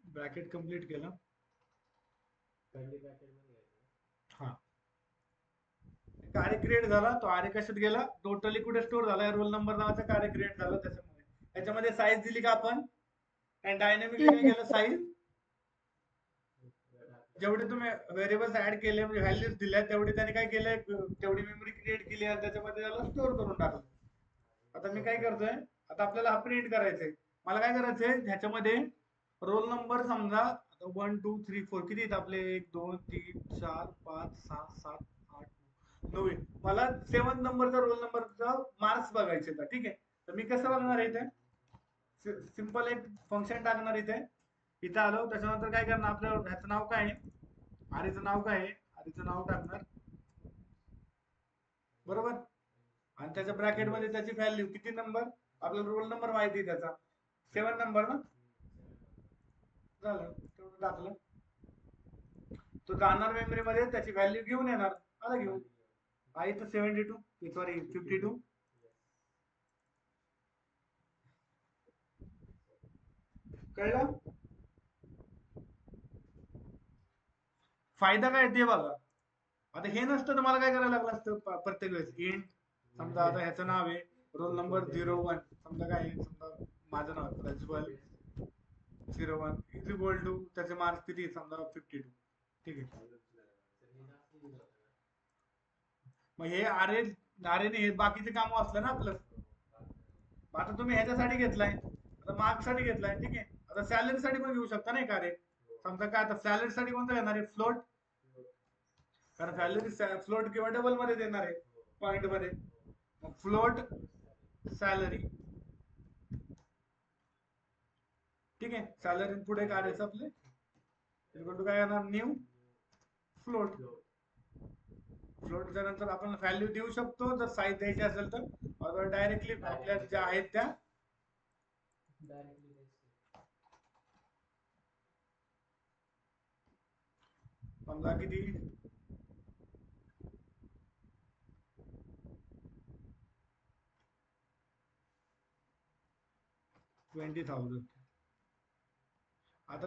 ब्रॅकेट कंप्लीट केलं. हा कार्य क्रिएट झाला. तो आर्य कशात गेला टोटली कुठे स्टोर झाला रोल नंबर नावाचा कार्य क्रिएट झालं त्याच्यामध्ये. त्याच्यामध्ये साईज दिली का आपण आणि डायनॅमिकली काय केलं साईज जेवढे तुम्ही व्हेरिएबल्स ऍड केले म्हणजे व्हॅल्यूज दिल्या तेवढी त्याने काय केलंय तेवढी मेमरी क्रिएट केली आणि त्याच्यामध्ये त्याला स्टोर करून टाकलं. आता मी काय करतोय आता आपल्याला हा प्रिंट करायचंय. मला काय करायचंय ह्याच्यामध्ये रोल नंबर समजा 1 2 3 4 किती आहेत आपले 1 2 3 4 5 6 7 8 9. मला 7 नंबरचा रोल नंबरचा मार्क्स बघायचे तर ठीक आहे. तर मी कसं बघणार आहे इथे सिंपल एक फंक्शन टाकणार इथे. इथं आलो त्याच्यानंतर काय करणार आपल्या ह्याचं नाव काय आहे आर्यचं नाव काय आहे आर्यचं नाव टाकणार बरोबर. आणि त्याच्या ब्रॅकेट मध्ये त्याची व्हॅल्यू किती नंबर आपल्याला रोल नंबर माहिती त्याचा 7 नंबर ना. झालं तेवढं टाकलं. तो जाणार मेमरी मध्ये त्याची व्हॅल्यू घेऊन येणार. आला घेऊन आहे तर 72 सॉरी 52. कळलं. फायदा काय ते बघा. आता हे नसतं तर मला काय करायला लागलं असतं प्रत्येक वेळेस इंट समजा आता ह्याचं नाव आहे रोल नंबर 01 समजा काय आहे समजा माझं नाव प्रज्वल 01 इज इक्वल टू त्याचे मार्क्स किती समजा 52. ठीक आहे. मग हे आर्यने हे बाकीचे काम असलं ना आपलं. आता तुम्ही ह्याच्यासाठी घेतलाय आता मार्क्स साठी घेतलाय ठीक आहे. आता सॅलरी साठी पण घेऊ शकता नाही का रे. समजा काय आता सॅलरी साठी कोणतं घेणार आहे फ्लोट. कारण सॅलरी फ्लोट किंवा डबल मध्ये देणार आहे पॉइंट मध्ये. मग फ्लोट सॅलरी ठीक आहे. सॅलरी पुढे काढायचं आपले काय येणार न्यू फ्लोट. फ्लोटच्या नंतर आपण व्हॅल्यू देऊ शकतो जर साईज द्यायची असेल तर डायरेक्टली आपल्या ज्या आहेत त्या समजा किती 20,000. आता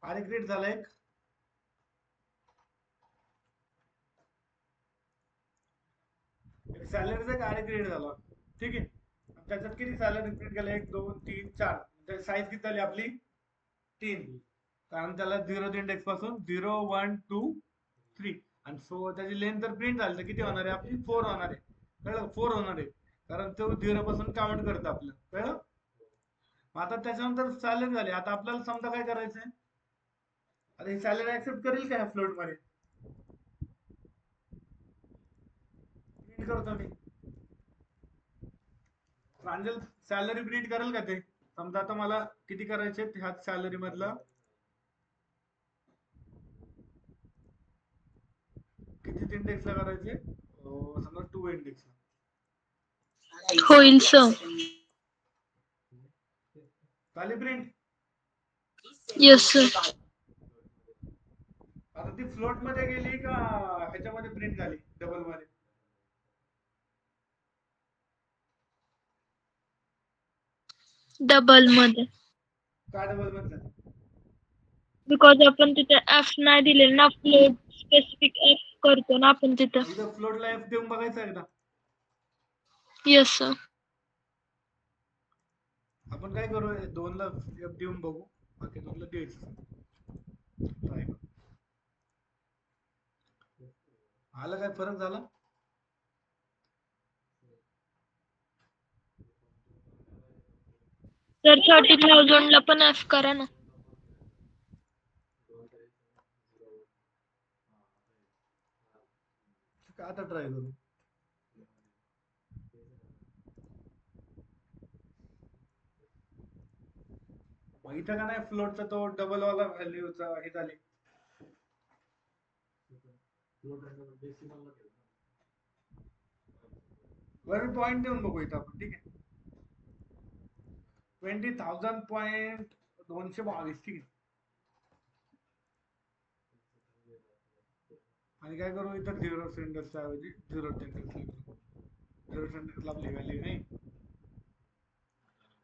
आरे क्रिएट झाला एक सॅलरीचा एक आरे क्रिएट झाला ठीक आहे. त्याच्यात किती सॅलरी प्रिंट केलं 1 2 3 4 साईज किती झाली आपली 3 कारण त्याला 0 इंडेक्स पासून 0 1 2 3 आणि त्याची लेंथ तर प्रिंट झाली तर किती होणार आहे आपली 4 होणार आहे. कळलं 4 होणार आहे कारण तो 0 पासून काउंट करतं आपलं. कळलं. आता त्याच्यानंतर सॅलरी झाली. आता आपल्याला समजा काय करायचंय आता ही सॅलरी ऍक्सेप्ट करेल का फ्लोट मध्ये प्रिंट करतो मी. प्रांजल सॅलरी प्रिंट करेल का ते समजा आता मला किती करायचे ह्याच सॅलरी मधला किती इंडेक्स ला करायचे समजा 2 इंडेक्स ला होईल सर. झाली प्रिंट. Yes sir. आता ती फ्लोट मध्ये गेली का ह्याच्यामध्ये प्रिंट झाली डबल मध्ये? डबल मध्ये, का डबल मध्ये झाली? बिकॉज आपण तिथे एफ नाही दिले ना, फ्लोट स्पेसिफिक एफ करतो ना आपण तिथं. इथं फ्लोटला एफ देऊन बघायचं एकदा. Yes sir. आपण काय करू, 2 ला एफ देऊन बघू, बाकी 2 ला द्यायचं. ट्राय करू. आला काय फरक झाला? तर 30,000 ला पण एफ करा ना. आता ट्राय करू. मग इथं का नाही फ्लोटचा तो डबल वाला व्हॅल्यूचा हे झाली. वर पॉइंट देऊन बघू इथं आपण, ठीक आहे. 20,000.222, ठीक आहे. आणि काय करू इथं 0 सेंटरच्या ऐवजी 0 सेंटर लिहू. 0 सेंटरला आपली व्हॅल्यू नाही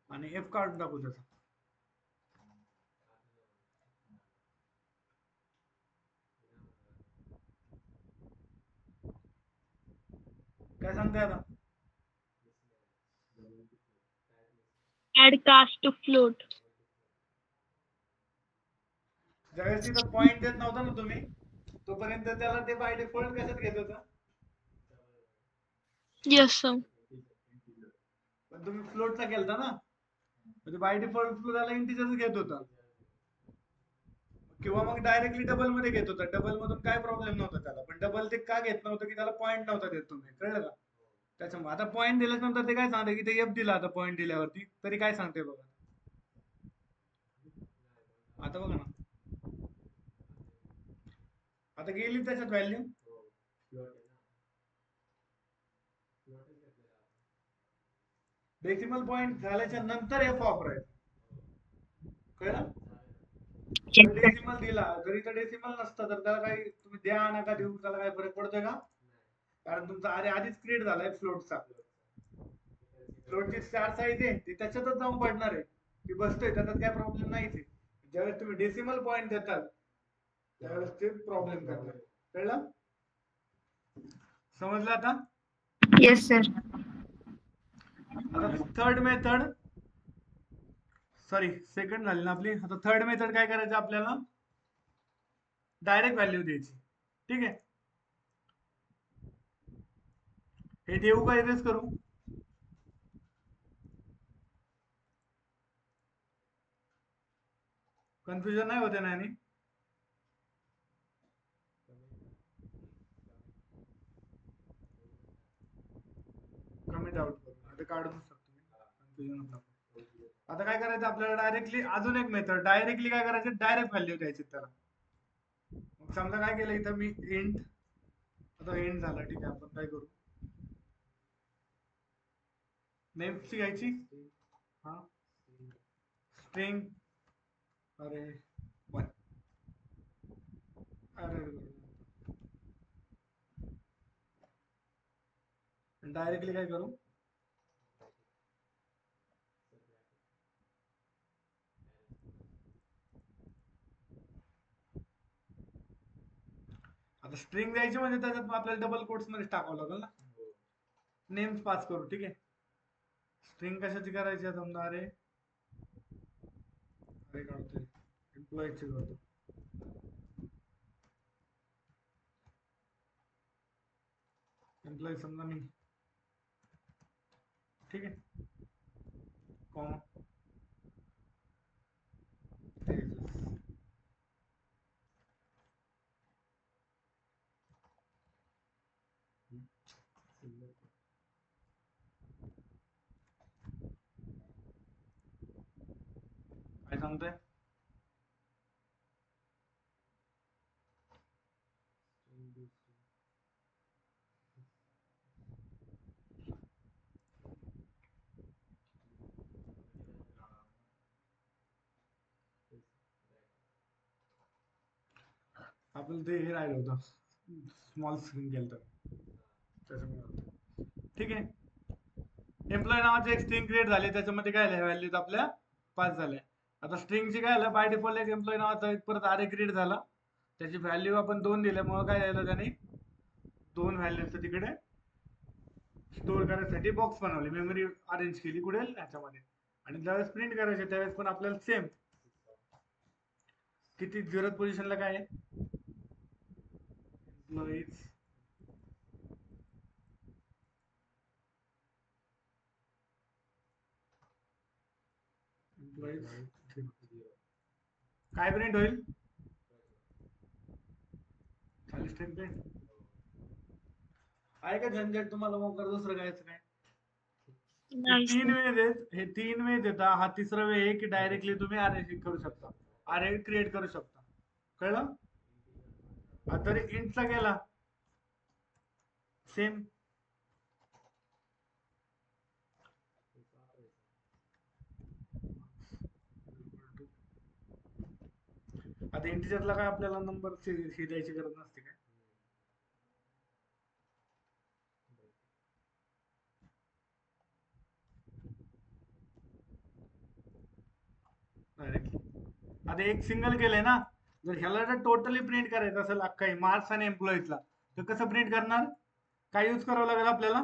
आणि एफ काढून टाकू त्याचा. काय सांगताय आता? Add cast to float. ज्यावेळेस तिथं पॉइंट देत नव्हता ना तुम्ही, तोपर्यंत त्याला ते बाय डिफॉल्ट कशात घेत होता? Yes sir. पण तुम्ही फ्लोटचा केलता ना, म्हणजे बाय डिफॉल्ट त्याला इंटिजरच घेत होता, किंवा मग डायरेक्टली डबल मध्ये घेत होता. डबल मधून काय प्रॉब्लेम नव्हता त्याला, पण डबल ते का घेत नव्हतं की त्याला पॉइंट नव्हता देत तुम्ही, कळलं का? त्याच्यामुळे आता पॉइंट दिल्यानंतर ते काय सांगते की ते एफ दिला, आता पॉइंट दिल्यावरती तरी काय सांगते बघा. आता बघा ना, आता गेली त्याच्यात व्हॅल्यू. डेसिमल पॉइंट झाल्याच्या नंतर एफ वापरायचं, कळलं? जर डेसिमल दिला, जर इथं डेसिमल नसतं तर त्याला काही तुम्ही द्या नका देऊ, त्याला काही फरक पडतोय का? कारण तुमचा अरे आधीच क्रिएट झालाय फ्लोटचा. फ्लोटची 4 साईज आहे, ती त्याच्यातच जाऊन पडणार आहे, ती बसतोय, त्याच्यात काय प्रॉब्लेम नाहीच आहे. ज्यावेळेस तुम्ही डेसिमल पॉइंट देताल त्यावेळेस ते प्रॉब्लेम करणार. कळलं? समजलं आता? Yes sir. आता थर्ड मेथड, सॉरी सेकंड झाली ना आपली. आता थर्ड मेथड काय करायचं आपल्याला, डायरेक्ट व्हॅल्यू द्यायची, ठीक आहे. हे देऊ का इरेज करू? कन्फ्युजन नाही होते ना आणि कमी डाऊट करू, आता काढून शकतो, कन्फ्युजन होतं. आता काय करायचं आपल्याला, डायरेक्टली अजून एक मेथड, डायरेक्टली काय करायचं, डायरेक्ट व्हॅल्यू द्यायची त्याला. मग समजा काय केलं इथं मी इंट, आता इंट झाला, ठीक आहे. आपण काय करू, नेमची घ्यायची, हा स्ट्रिंग, अरे अरे डायरेक्टली काय करू, आता स्ट्रिंग द्यायची म्हणजे त्याच्यात आपल्याला डबल कोट्स मध्ये टाकावं लागेल ना. नेम्स पास करू, ठीक आहे. स्ट्रिंग कशाची करायची समजा, अरे अरे काढतोय एम्प्लॉईची करतो, एम्प्लॉई समजा मी, ठीक आहे. कॉमा काय सांगतोय, आपलं ते हे राहिलं होतं, स्मॉल स्क्रीन केलं तर त्याच्यामुळे. ठीक आहे, एम्प्लॉय नावाचे एक स्ट्रिंग क्रिएट झाले, त्याच्यामध्ये काय झालं, व्हॅल्यूज आपल्या 5 झाल्या. आता स्ट्रिंगची काय झालं, बाय डिफॉल्ट एक एम्प्लॉय नावाचा एक परत अरे क्रिएट झाला, त्याची व्हॅल्यू आपण 2 दिल्यामुळे काय झालं, त्याने 2 व्हॅल्यूचं तिकडे स्टोअर करायसाठी बॉक्स बनवले, मेमरी अरेंज केली कुठे ह्याच्यामध्ये. आणि ज्यावेळेस प्रिंट करायचे त्यावेळेस पण आपल्याला सेम किती 0th पोझिशनला काय आहे, एम्प्लॉईज काय प्रिंट होईल, खाली स्ट्रिंग प्रिंट आहे का झंझट तुम्हाला, मग दुसरं कायच काय. नाही तीन sir. वेज आहेत, हे 3 वेज येतात. हा तिसरा वे आहे की डायरेक्टली तुम्ही अरे करू शकता, अरे क्रिएट करू शकता, कळलं. आता इंटचा गेला सेम, आता इंटिजरला काय आपल्याला नंबर ही द्यायची गरज नसते काय. डायरेक्टली आता एक सिंगल केलंय ना, जर ह्याला जर टोटली प्रिंट करायचं असेल अख्खा मार्क्स आणि एम्प्लॉईजला, तर कसं प्रिंट करणार, काय यूज करावं लागेल आपल्याला,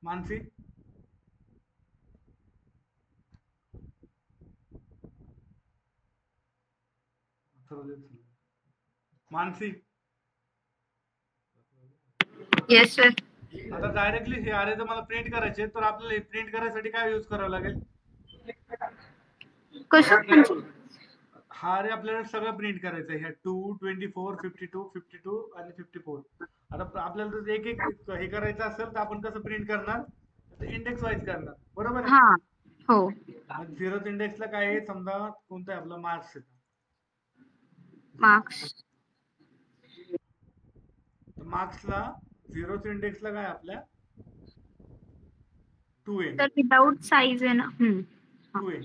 मानसी मानसी. Yes sir. आता डायरेक्टली हे अरे जर मला प्रिंट करायचे, तर आपल्याला प्रिंट करायसाठी काय यूज करावं लागेल, कसं हा अरे आपल्याला सगळं प्रिंट करायचं आहे, ह्या 2, 24, 52, 52 आणि 54. आता आपल्याला जर एक एक हे करायचं असेल तर आपण कसं प्रिंट करणार, इंडेक्स वाईज करणार, बरोबर आहे. हा हो, मग 0th इंडेक्सला काय आहे, समजा कोणतं आहे आपलं, मार्क्स आहे, मार्क्स तर मार्क्सला 0th इंडेक्सला काय आपल्या 2 आहे, तर विदाउट साईज आहे ना. 2 आहे,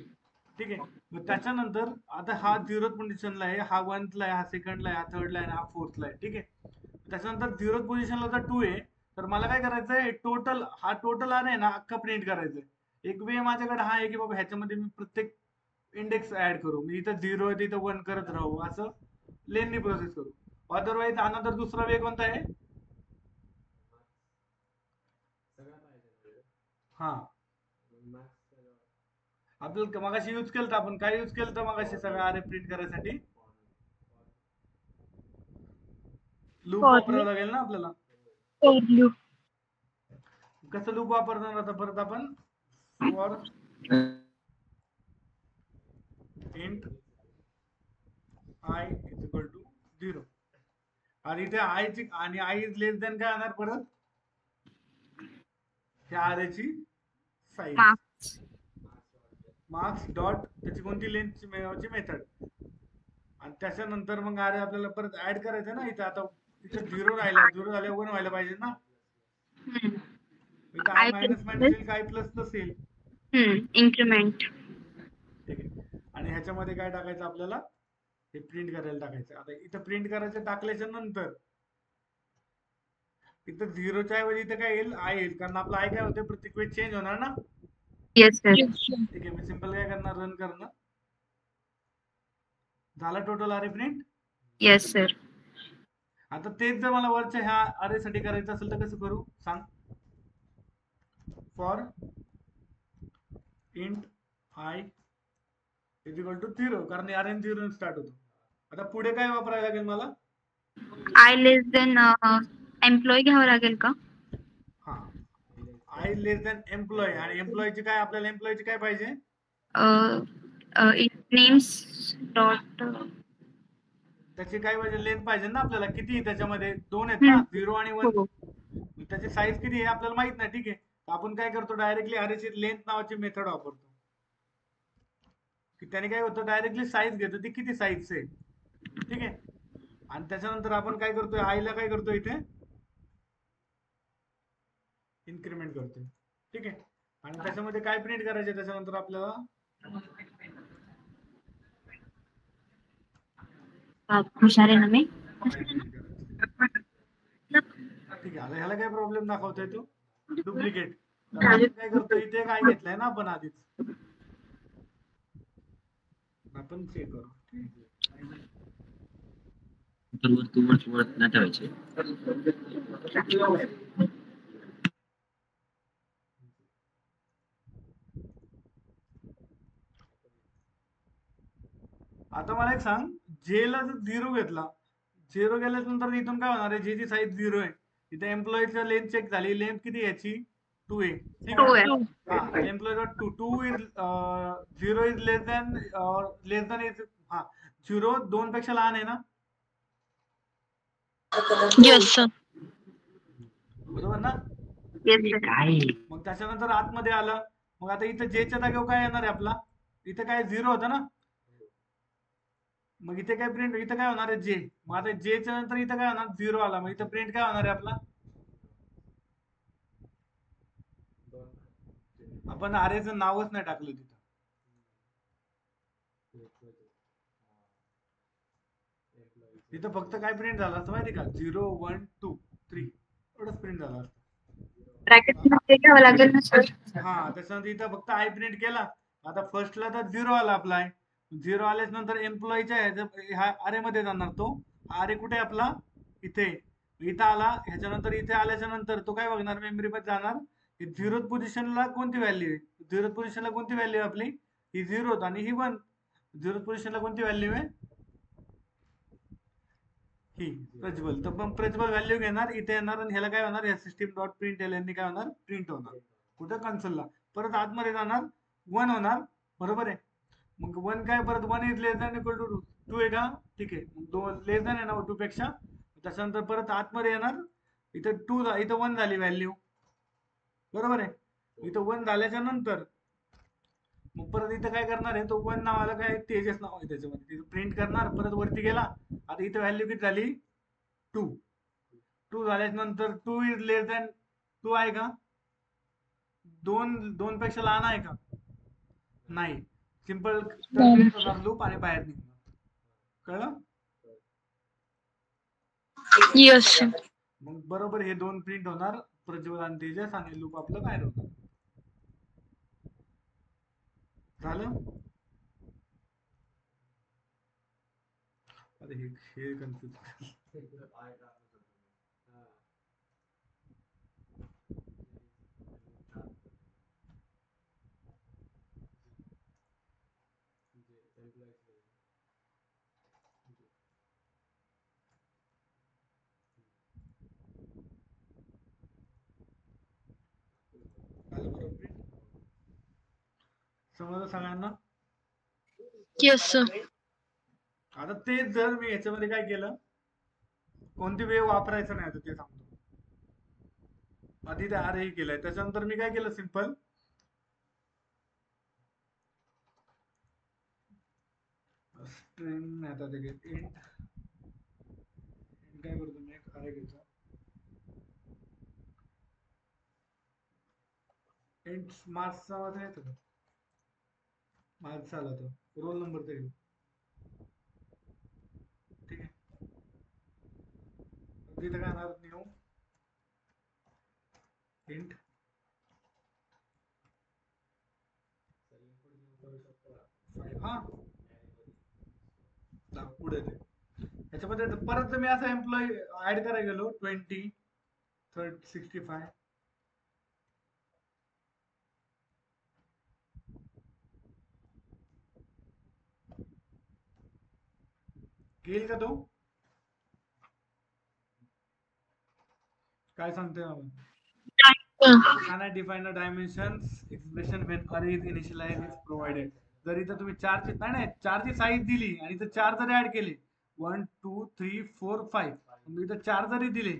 ठीक आहे. मग त्याच्यानंतर आता हा 0th पोझिशनला आहे, हा 1th ला आहे, हा 2nd ला आहे, हा 3rd ला आहे, हा 4th ला आहे, ठीक आहे. त्याच्यानंतर 0th पोझिशनला जर 2 आहे, तर मला काय करायचं आहे, टोटल हा टोटल आहे ना अख्खा प्रिंट करायचा आहे. एक वे माझ्याकडे हा आहे की बाबा ह्याच्यामध्ये मी प्रत्येक इंडेक्स ऍड करू, मी इथं 0 आहे तिथं 1 करत राहू, असं लेंदी प्रोसेस करू. अदरवाईज अनदर दुसरा वे कोणता आहे, हा आपल्याला मगाशी यूज केलं, आपण काय यूज केलं तर मगाशी सगळं अरे प्रिंट करायसाठी लूप For वापरावं loop. लागेल ना आपल्याला. For loop. कसं लूप वापरणार, आता परत आपण for int I is equal to 0, आणि इथे आय ची आणि आय इज लेस देन काय येणार, परत ह्या अरेची साईज, मार्क्स मार्क्स डॉट त्याची कोणती लेंथ मिळवायची मेथड. आणि त्याच्यानंतर मग अरे आपल्याला परत ऍड करायचं ना, इथं आता इथं 0 राहिला, 0 झाल्यावर 1 व्हायला पाहिजे ना, इथं आय आय मायनस मायनस येईल, काय प्लस प्लस येईल, इन्क्रीमेंट. ठीक आहे. आणि ह्याच्यामध्ये काय टाकायचं आपल्याला, हे प्रिंट करायला टाकायचं. आता इथं प्रिंट करायचं टाकल्याच्या नंतर इथं 0च्या ऐवजी इथं काय येईल, आय येईल, कारण आपलं आय काय होते प्रत्येक वेळेस चेंज होणार ना. Yes sir. ठीक आहे, मी सिंपल काय करणार, रन करणार, झाला टोटल अरे प्रिंट. Yes sir. आता तेच जर मला वरच्या ह्या अरे साठी करायचं असेल तर कसं करू सांग, for int I is equal to 0, कारण अरे 0 स्टार्ट होतो. आता पुढे काय वापरायला लागेल मला, आय लेस देन एम्प्लॉय घ्यावं लागेल का, हा आय लेस दॅन एम्प्लॉय, आणि एम्प्लॉयची काय आपल्याला एम्प्लॉयची काय पाहिजे, नेम्स डॉट त्याची काय पाहिजे, लेंथ पाहिजे ना आपल्याला, किती त्याच्यामध्ये 2 आहेत ना, 0 आणि 1, हो. त्याची साईज किती आहे आपल्याला माहित नाही, ठीक आहे. तर आपण काय करतो, डायरेक्टली अरेची लेंथ नावाची मेथड वापरतो, की त्याने काय होतं, डायरेक्टली साईज घेतो ती किती साईज आहे, ठीक आहे. आणि त्याच्यानंतर आपण काय करतोय, आईला काय करतोय इथे इन्क्रीमेंट करतोय, ठीक आहे. आणि त्याच्यामध्ये काय प्रिंट करायचे त्याच्यानंतर आपल्याला, हुशार आहे ना मी. ठीक आहे, आता ह्याला काय प्रॉब्लेम दाखवतोय तो डुप्लिकेट. काय करतो इथे काय घेतलंय ना आपण आधीच, आपण चेक करू. वरती नाही ठेवायचे. आता मला एक सांग, जे ला जर 0 घेतला, 0 गेल्यानंतर इथून काय होणार आहे, जे ची साईज 0 आहे, इथे एम्प्लॉईचा लेंथ चेक झाली, लेंथ किती याची 2 आहे, ठीक आहे. हा, एम्प्लॉईचा 2 is 0 is less than is, हा 0 2 पेक्षा लहान आहे ना, येस सर. बरोबर ना. मग त्याच्यानंतर आतमध्ये आलं, मग आता इथं जेच्या जागेवर काय येणार आहे आपला, इथं काय 0 होता ना, मग इथे काय प्रिंट, इथं काय होणार आहे जे, मग आता जेच्या नंतर इथं काय होणार 0 आला, मग इथं प्रिंट काय होणार आहे आपला, आपण आरेचं नावच नाही टाकलं तिथं. तिथं फक्त काय प्रिंट झालं असतं माहिती का, 0 1 2 3 एवढंच प्रिंट झालं असतं. हा, त्याच्यानंतर इथं फक्त आय प्रिंट केला. आता फर्स्टला तर 0 आला आपला, 0 आल्याच नंतर एम्प्लॉईच्या ह्या अरे मध्ये जाणार तो, अरे कुठे आपला इथे, इथं आला, ह्याच्यानंतर इथे आल्याच्या नंतर तो काय बघणार, मेमरी मध्ये जाणार, 0th पोझिशनला कोणती व्हॅल्यू आहे, 0th पोझिशनला कोणती व्हॅल्यू आहे आपली, ही 0 आणि ही 1. 0th पोझिशनला कोणती व्हॅल्यू आहे, ही प्रज्वल. तर मग प्रज्वल व्हॅल्यू घेणार, इथे येणार, आणि ह्याला काय होणार, या सिस्टीम डॉट प्रिंट एल यांनी काय होणार, प्रिंट होणार कुठं कन्सोलला, परत आतमध्ये जाणार 1 होणार, बरोबर आहे. मग 1 काय, परत 1 is less than equal to 2 आहे का, ठीक आहे, मग 2 लेस दॅन आहे ना 2 पेक्षा, त्याच्यानंतर परत आतमध्ये येणार, इथं 2 इथं 1 झाली व्हॅल्यू, बरोबर आहे. इथं 1 झाल्याच्या नंतर मग परत इथं काय करणार आहे, तो 1 नावाला काय तेजस नाव आहे त्याच्यामध्ये, तिथं प्रिंट करणार, परत वरती गेला, आता इथं व्हॅल्यू किती झाली 2 झाल्याच्या नंतर 2 इज लेस दॅन 2 आहे का, 2 पेक्षा लहान आहे का, नाही, सिंपल टर्मिनेट होणार लूप आणि बाहेर निघणार, कळलं. Yes sir. मग बरोबर हे 2 प्रिंट होणार, प्रज्वल आणि तेजस, आणि लूप आपलं बाहेर होणार. झालं. अरे हे कन्फ्युज समजलं सगळ्यांना. Yes sir. आता तेच जर मी याच्यामध्ये काय केलं, कोणती वेव वापरायचं नाही, आता ते सांगतो. आधी ते अरे केलंय, त्याच्यानंतर मी काय केलं, सिंपल स्ट्रिंग, आता ते इंट काय करतो मी, एक अरे घेतो, इंट मार्क्सचा आवाज येतो का, मार्क्स आला तो, रोल नंबर तरी, ठीक आहे. तिथं काय येणार, न्यू इंट हा पुढे ते याच्यामध्ये परत मी असा एम्प्लॉई ऍड करायला गेलो 20 65 घेईल का तो, काय सांगते can I define a dimensions expression when array is initialized is provided. जर इथं तुम्ही 4 ची नाही 4 ची साईज दिली आणि इथं 4 जरी ऍड केले 1 2 3 4 5, इथं 4 जरी दिले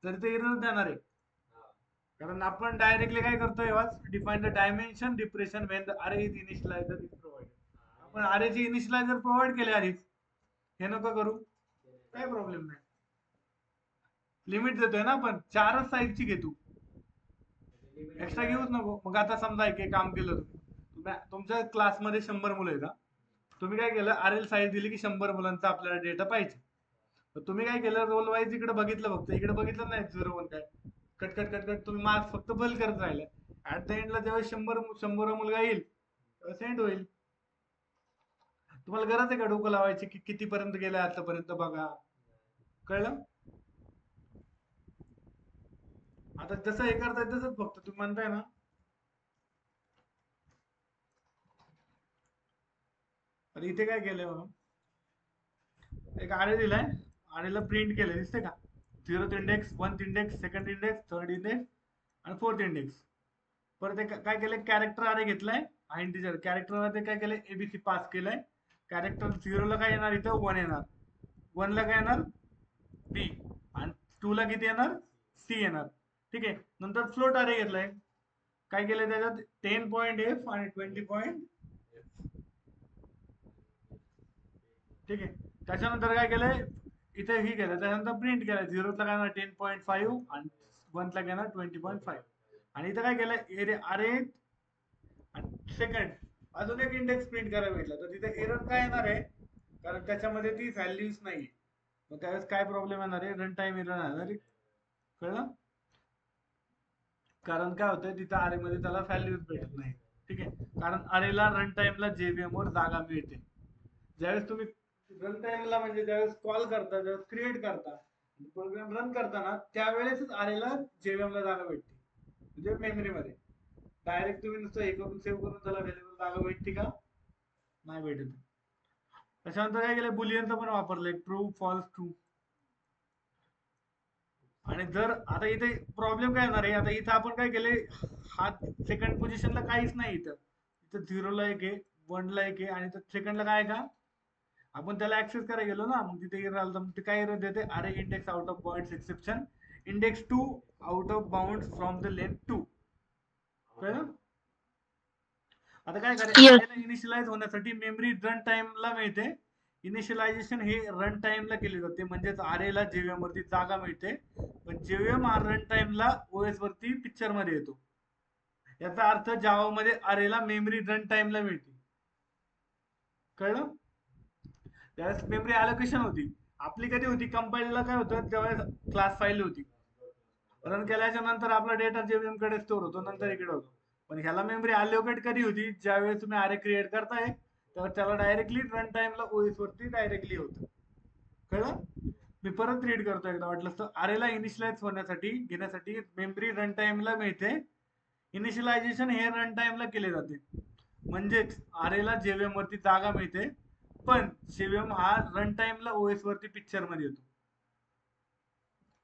तरी ते एरर देणार आहे, कारण आपण डायरेक्टली काय करतोय, define the dimension depression Wien the अरे इज इनिशियलायझर इज प्रोव्हाइडेड. आपण अरेचे इनिशियलायझर प्रोव्हाइड केले आधीच, हे नको करू, काय प्रॉब्लेम नाही, लिमिट देतोय ना आपण, 4च साईजची घे तू, एक्स्ट्रा घेऊच नको. मग आता समजा एक काम केलं तुम्ही, तुमच्या क्लासमध्ये 100 मुलं आहेत, तुम्ही काय केलं, आरएल साईज दिली की 100 मुलांचा आपल्याला डेटा पाहिजे, तर तुम्ही काय केलं, रोल वाईज इकडे बघितलं, फक्त इकडे बघितलं नाही 0 1 काय, कट कट कट कट तुम्ही मार्क्स फक्त बल करत राहिले. ऍट द एंडला जेव्हा 100 मुलगा येईल तेव्हा सेंड होईल. तुम्हाला गरज आहे का डोकं लावायची की कितीपर्यंत गेलाय आतापर्यंत बघा, कळलं? आता जसं हे करताय तसंच फक्त तुम्ही म्हणताय ना, तर इथे काय केलंय म्हणून एक आरे दिलाय, आरेला प्रिंट केलंय, दिसते का? 0th index, 1th index, 2nd index, 3rd index आणि 4th इंडेक्स. परत एक काय केलंय, कॅरेक्टर आरे घेतलाय हा इंटिजर, कॅरेक्टर मध्ये काय केलंय, एबीसी पास केलंय. कॅरेक्टर 0 ला काय येणार, इथं 1 येणार, 1 ला काय येणार बी, आणि 2 ला किती येणार सी येणार. ठीक आहे. नंतर फ्लोट अरे घेतलाय, काय केलंय त्याच्यात 10 पॉइंट एफ आणि 20 पॉइंट, ठीक आहे. त्याच्यानंतर काय केलंय, इथे ही केलं, त्याच्यानंतर प्रिंट केलं, 0 ला काय येणार 10.5 आणि 1 ला काय येणार 20.5. आणि इथं काय केलंय, एरे अरे आणि सेकंड अजून एक इंडेक्स प्रिंट करायला भेटला, तर तिथे एरर काय येणार आहे, कारण त्याच्यामध्ये ती व्हॅल्यूज नाही. मग त्यावेळेस काय प्रॉब्लेम येणार आहे, रन टाइम एरर येणार आहे, कळलं? कारण काय होतं, तिथं अरे मध्ये त्याला व्हॅल्यूज भेटत नाही. ठीक आहे. कारण अरेला रन टाइमला जेव्हीएम वर जागा मिळते. ज्यावेळेस तुम्ही रन टाइमला म्हणजे ज्यावेळेस कॉल करता, ज्यावेळेस क्रिएट करता, प्रोग्राम रन करताना त्यावेळेसच अरेला जेव्हीएम ला जागा भेटते, म्हणजे मेमरीमध्ये. डायरेक्ट तुम्ही नुसतं हे करून सेव्ह करून त्याला व्हेरिएबल जागा भेटते का, नाही भेटत. त्याच्यानंतर काय केलं, बुलियनचं पण वापरलंय, ट्रू फॉल्स ट्रू. आणि जर आता इथे प्रॉब्लेम काय येणार आहे, आता इथं आपण काय केले, हा सेकंड पोझिशनला काहीच नाही, इथं इथं 0 ला एक आहे, 1 ला एक आहे, आणि सेकंडला काय का आपण त्याला ऍक्सेस करायला गेलो ना, मग तिथे एरर आलं, ते काय एरर देते, अरे index out of bounds exception, index 2 out of bounds from the length 2. कळलं? आता काय करायचं, इनिशियलाइज होण्यासाठी मेमरी रन टाइमला मिळते. इनिशियलायझेशन हे रन टाइमला केले जाते, म्हणजेच आरेला जेव्हीएम वरती जागा मिळते, पण जेव्हीएम हा रन टाइमला ओएस वरती पिक्चर मध्ये येतो. याचा अर्थ जावा मध्ये आरेला मेमरी रन टाइमला मिळते. कळलं? त्यावेळेस मेमरी अलोकेशन होती. आपली कधी होती, कंपाईलला काय होतं, त्यावेळेस क्लास फाईल होती, रन केल्याच्या नंतर आपला डेटा जेव्हीएम कडे स्टोर होतो, नंतर इकडे होतो. पण ह्याला मेमरी अलोकेट कधी होती, ज्यावेळेस तुम्ही अरे क्रिएट करताय तेव्हा त्याला डायरेक्टली रन टाइमला ओएस वरती डायरेक्टली होतं. कळलं? मी परत रीड करतो एकदा वाटलं तर, अरेला इनिशियलाइज होण्यासाठी घेण्यासाठी मेमरी रन टाइमला मिळते. इनिशियलायझेशन हे रन टाइमला केले जाते, म्हणजेच अरेला जेव्हीएम वरती जागा मिळते, पण जेव्हीएम हा रन टाइमला ओएस वरती पिक्चर मध्ये येतो.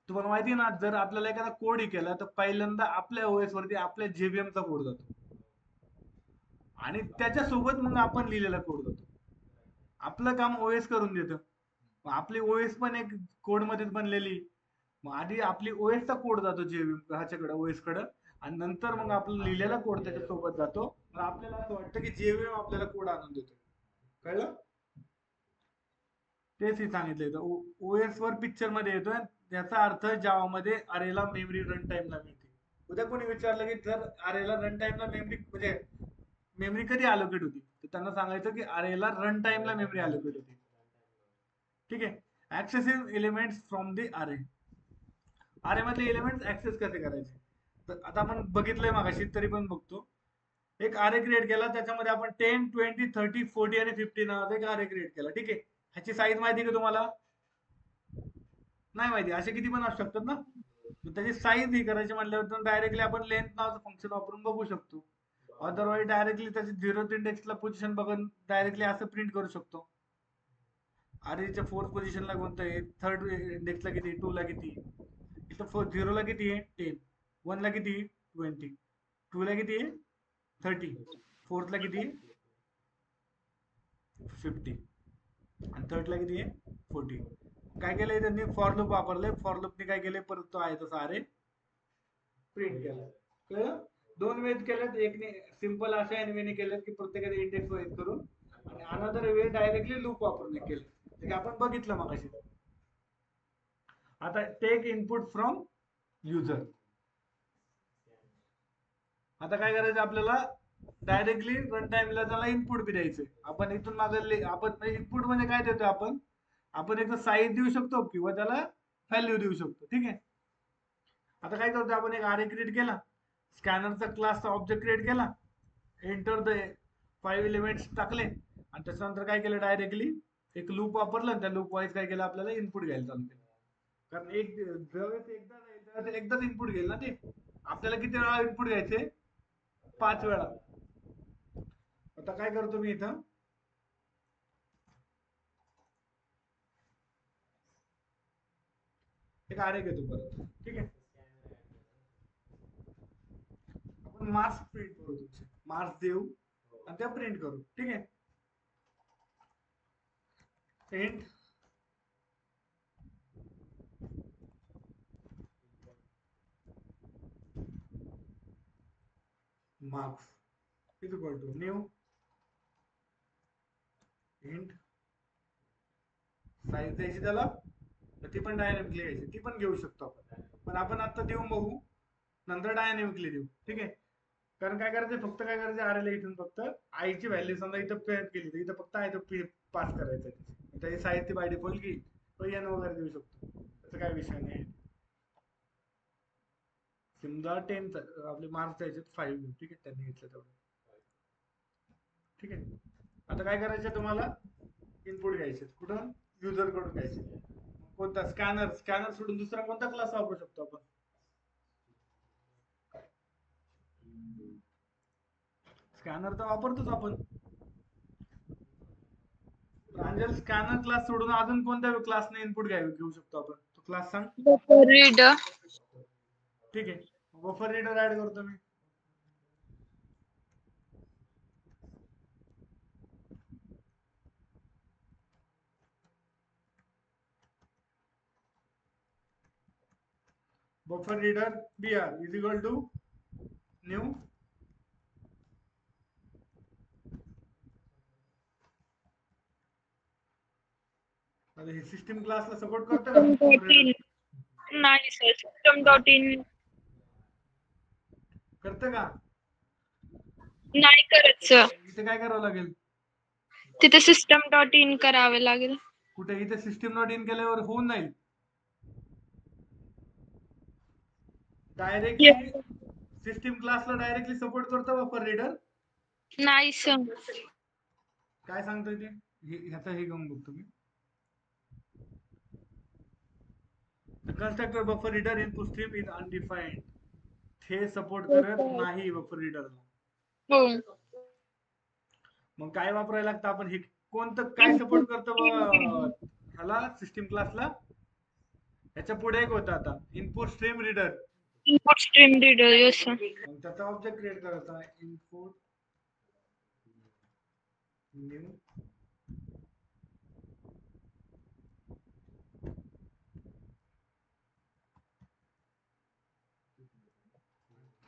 तुम्हाला माहिती ना, जर आपल्याला एखादा कोड ही केला तर पहिल्यांदा आपल्या ओएस वरती आपल्या जेव्हीएम चा कोड जातो, आणि त्याच्यासोबत मग आपण लिहिलेला कोड जातो. आपलं काम ओएस करून देतं. आपली ओएस पण एक कोड मध्येच बनलेली, मग आधी आपली ओएस चा कोड जातो जेव्हीएम ह्याच्याकडे, ओएस कडे, आणि नंतर मग आपण लिहिलेला कोड त्याच्यासोबत जातो. मग आपल्याला असं वाटतं की जेव्हीएम आपल्याला कोड आणून देतो. कळलं? तेच हे सांगितलं, ओएस वर पिक्चर मध्ये येतोय, त्याचा अर्थ जावा मध्ये अरेला मेमरी रन टाइमला मिळते. उद्या कोणी विचारलं की जर अरेला रन टाइमला मेमरी म्हणजे मेमरी कधी अलोकेट होती, तर त्यांना सांगायचं की अरेला रन टाइमला मेमरी अलोकेट होती. ठीक आहे. ऍक्सेसिव्ह एलिमेंट्स फ्रॉम द अरे, अरे मधले एलिमेंट्स ऍक्सेस कसे करायचे, तर आता आपण बघितलंय मागाशी, तरी पण बघतो. एक अरे क्रिएट केला, त्याच्यामध्ये आपण 10 20 30 40 आणि 50 नावाचा एक अरे क्रिएट केला. ठीक आहे. ह्याची साईज माहिती आहे का तुम्हाला? नाही माहिती. असे किती पण असू शकतात ना, त्याची साईज ही करायची म्हटल्यावर डायरेक्टली आपण लेंथ नावाचं फंक्शन वापरून बघू शकतो. अदरवाईज डायरेक्टली त्याची 0th इंडेक्सला पोझिशन बघून डायरेक्टली असं प्रिंट करू शकतो. अरेच्या 4th पोझिशनला कोणतं आहे, 3rd इंडेक्सला किती, 2 ला किती, इथं 0 ला किती आहे 10, 1 ला किती 20, 2 ला किती आहे 30, 4th ला किती आहे 50, आणि 3rd ला किती आहे 40. काय केलंय त्यांनी, फॉर लूप वापरलंय, फॉर लूपने काय केलंय, परत तो आहे तसा अरे प्रिंट केला. कळलं? 2 वेज केलेत, एकने सिंपल अशा एनवेने केलेत की प्रत्येकाने इंडेक्स वाईज करून, आणि अनदर वे डायरेक्टली लूप वापरून केले, ते आपण बघितलं मगाशी. आता टेक इनपुट फ्रॉम युजर. आता काय करायचं आपल्याला, डायरेक्टली रन टाइमला त्याला इनपुट बी द्यायचंय. आपण इथून मागले आपण इनपुट म्हणजे काय देतोय, आपण आपण एक साईज देऊ शकतो किंवा त्याला व्हॅल्यू देऊ शकतो. ठीक आहे. आता काय करतो आपण, एक अरे क्रिएट केला, स्कॅनरचा क्लासचा ऑब्जेक्ट क्रिएट केला, एंटर द 5 एलिमेंट्स टाकले आणि त्याच्यानंतर काय केलं, डायरेक्टली एक लूप वापरलं आणि त्या लूप वाईज काय केलं, आपल्याला इनपुट घ्यायला चालू केलं. कारण एक ज्यावेळेस एकदा जाईल त्यावेळेस एकदाच इनपुट घेईल ना ते. आपल्याला किती वेळा इनपुट घ्यायचे, 5 वेळा. आता काय करतो मी इथं, एक अरे घेतो परत. ठीक आहे. आपण मार्क्स प्रिंट करू, तुमचे मार्क्स देऊ आणि त्या प्रिंट करू. ठीक आहे. Print marks is equal to new int size द्यायची त्याला, तर ती पण डायनॅमिकली घ्यायची, ती पण घेऊ शकतो आपण. पण आपण आता देऊन बघू, नंतर डायनॅमिकली देऊ. ठीक आहे. कारण काय करायचं, फक्त काय करायचं, आरेला इथून फक्त आईची व्हॅल्यू समजा इथं प्रिंट केली तर इथं फक्त आय पास करायचं, त्याची साईज ती बाय डिफॉल्ट घेईल. तो एन वगैरे देऊ शकतो, त्याचा काय विषय नाही. समजा 10 आपले मार्क्स द्यायचे 5 घेऊ. ठीक आहे. त्यांनी घेतलं तेवढं. ठीक आहे. आता काय करायचं, तुम्हाला इनपुट घ्यायचे कुठं, युजर कडून घ्यायचे. कोणता, स्कॅनर सोडून दुसरा कोणता क्लास वापरू शकतो आपण, स्कॅनर तर वापरतोच आपण. प्रांजल, स्कॅनर क्लास सोडून अजून कोणत्या क्लासने इनपुट घेऊ शकतो आपण, तो क्लास सांग. Buffer reader. ठीक आहे. बफर रीडर ऍड करतो मी. Buffer reader br is equal to new आता हे सिस्टम क्लासला सपोर्ट करतं का बफर रीडर? नाही सर, सिस्टम डॉट इन करतं का? नाही करत सर. इथे काय करावं लागेल, तिथे सिस्टम डॉट इन करावे लागेल. कुठे, इथे सिस्टम डॉट इन केल्यावर होऊन जाईल डायरेक्टली. सिस्टम क्लासला डायरेक्टली सपोर्ट करतो बफर रीडर? नाही सर. काय सांगतोय ते, ह्याचा हे घेऊन बघतो मी. The constructor buffer reader input stream is undefined. हे सपोर्ट करत नाही बफर रीडरला. हो. मग काय वापरायला लागतं आपण, हे कोणतं काय सपोर्ट करतं ह्याला, सिस्टम क्लासला? ह्याच्या पुढे एक होतं आता, input stream reader. Input stream reader, yes sir. मग त्याचा ऑब्जेक्ट क्रिएट करायचा, इनपुट न्यू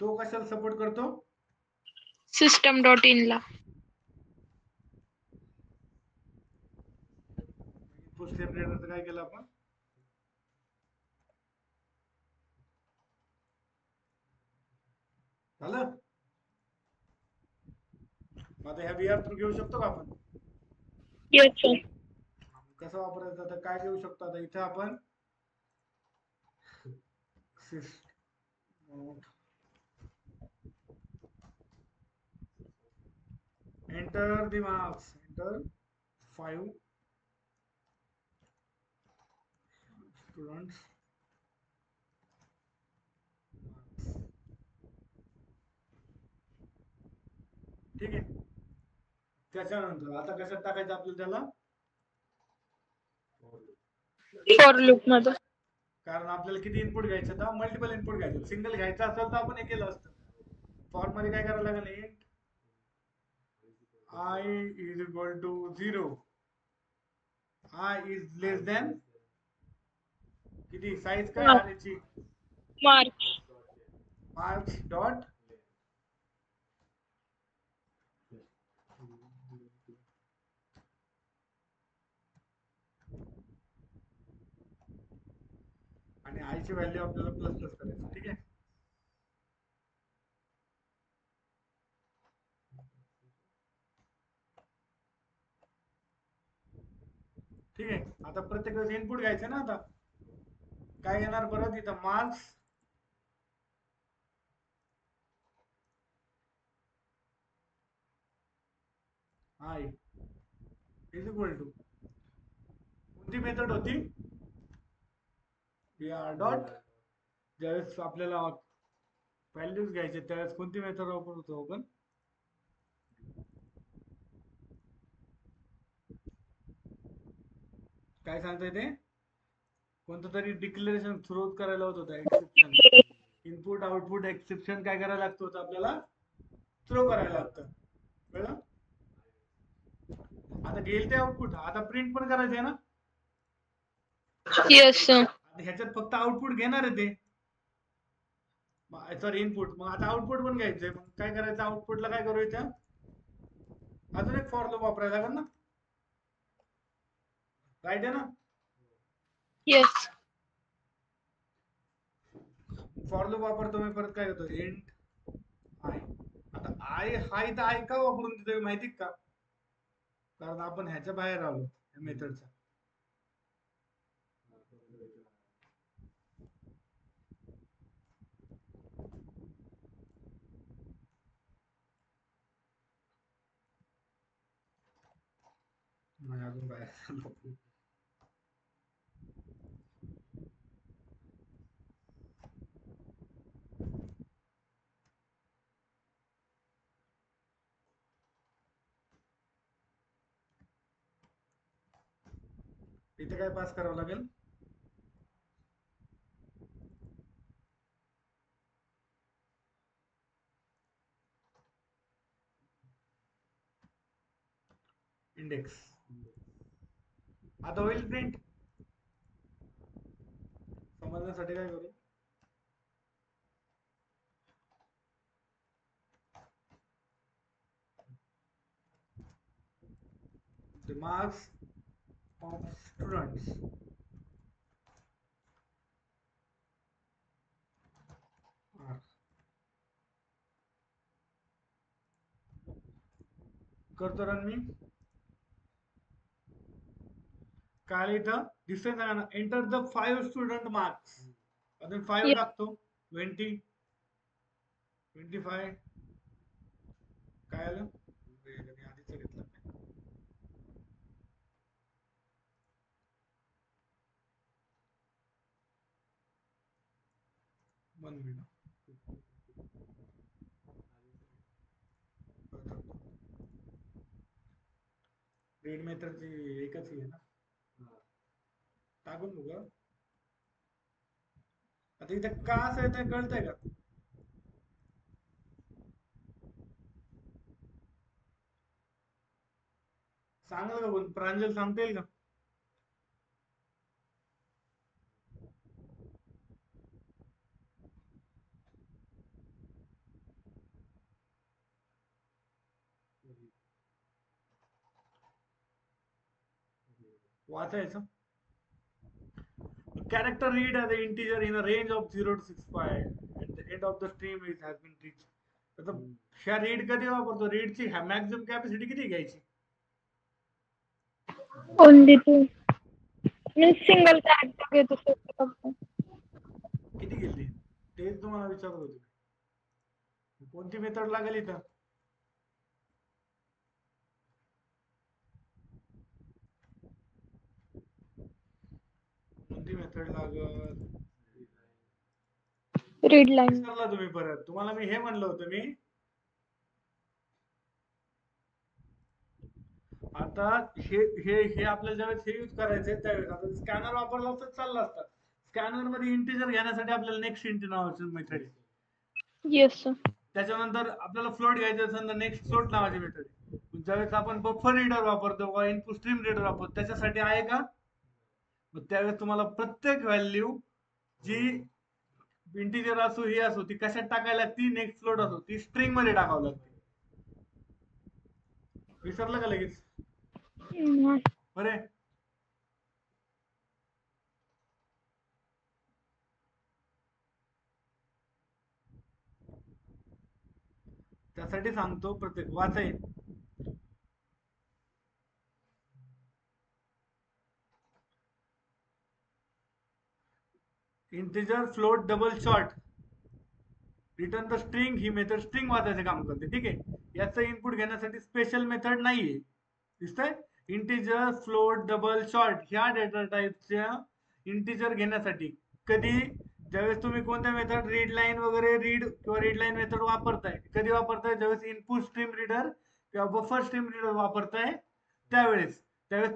तो कशाला सपोर्ट करतो, सिस्टम डॉट इन ला. इनपुट स्ट्रीम रीडरचं काय केलं आपण, झालं. आता ह्या बीआर थ्रू घेऊ शकतो का आपण? Yes sir. कसं वापरायचं, आता काय घेऊ शकतो, आता इथे आपण enter the marks, enter 5 students ठीक आहे. त्याच्यानंतर आता कशात टाकायचं आपल्याला त्याला, फॉर लूप मध्ये. कारण आपल्याला किती इनपुट घ्यायचं होता, मल्टिपल इनपुट घ्यायचं. सिंगल घ्यायचं असेल तर आपण हे केलं असतं. फॉर मध्ये काय करायला लागेल, int I is equal to 0, I is less than किती, साईज काय आल्याची, मार्क्स डॉट आणि आय ची व्हॅल्यू आपल्याला प्लस प्लस करायची. ठीक आहे. ठीक आहे. आता प्रत्येक वेळेस इनपुट घ्यायचं ना. आता काय येणार परत इथं marks I is equal to कोणती मेथड होती डॉट. ज्यावेळेस आपल्याला व्हॅल्यूज घ्यायचे त्यावेळेस कोणती मेथड वापरतो आपण काय सांगताय ते कोणतं तरी डिक्लेरेशन थ्रो करायला होत होतं एक्सेप्शन इनपुट आउटपुट एक्सेप्शन काय करायला लागतं होतं आपल्याला थ्रो करायला लागतं कळलं. आता घेईल ते आउटपुट आता प्रिंट पण करायचंय ना. Yes sir. ह्याच्यात फक्त आउटपुट घेणार आहे ते सॉरी इनपुट. मग आता आउटपुट पण घ्यायचंय. मग काय करायचं आउटपुटला काय करायचं अजून एक फॉर लूप वापरायला लागेल ना. राईट आहे ना. येस. फॉर लूप वापरतो मी परत काय होतं इंट आय. आता आय हा इथं आय का वापरून तिथे माहिती का कारण आपण ह्याच्या बाहेर आलो या मेथडच्या. अजून बाहेर आलो. इथे काय पास करावं लागेल इंडेक्स. आता होईल प्रिंट. समजण्यासाठी काय करू the marks of students are करतो रन मी. काय इथं दिसतंय ना एंटर द 5 स्टुडंट मार्क्स. अजून 5 टाकतो 20 25 काय आलं मी आधीच घेतलं 1 मिनिट. रीड मेथडची एकच आहे ना टाकून बघा. आता इथे का असं येतंय कळतंय का सांगाल का कोण प्रांजल सांगता येईल का. वाचायचं character read as an integer in a range of 0 to 65 at the end of the stream it has been reached. आता ह्या रीड कधी वापरतो रीडची मॅक्सिमम कॅपॅसिटी किती घ्यायची only two means single character घेतो फक्त. किती घेतली तेच तुम्हाला विचारत होते. कोणती मेथड लागेल इथं कोणती मेथड लागल रीड लाईन. विसरला तुम्ही परत. तुम्हाला मी हे म्हणलं होतं मी आता हे हे हे आपल्याला ज्यावेळेस हे यूज करायचंय त्यावेळेस आता स्कॅनर वापरला तर चाललं असतं. स्कॅनर मध्ये इंटिजर घेण्यासाठी आपल्याला नेक्स्ट इंट नावाची मेथड आहे. Yes sir. त्याच्यानंतर आपल्याला फ्लोट घ्यायचं असेल तर नेक्स्ट फ्लोट नावाची मेथड आहे. ज्यावेळेस आपण बफर रीडर वापरतो किंवा इनपुट स्ट्रीम रीडर वापरतो त्याच्यासाठी आहे का मग त्यावेळेस तुम्हाला प्रत्येक व्हॅल्यू जी इंटिजर असो ही असो ती कशात टाकायला लागती नेक्स्ट फ्लोट असो ती स्ट्रिंग मध्ये टाकावं लागते. विसरलं का लगेच बरे. त्यासाठी सांगतो प्रत्येक वाचाय integer float double short return the string he method string वाचायचं काम करते. ठीक आहे, याचं इनपुट घेण्यासाठी स्पेशल मेथड नाहीये. दिसतंय, इंटिजर फ्लोट डबल शॉर्ट ह्या डेटा टाईपच्या इंटिजर घेण्यासाठी कधी ज्यावेळेस तुम्ही कोणत्या मेथड रीड लाईन वगैरे रीड किंवा रीड लाईन मेथड वापरताय, कधी वापरताय ज्यावेळेस इनपुट स्ट्रीम रीडर किंवा बफर स्ट्रीम रीडर वापरताय त्यावेळेस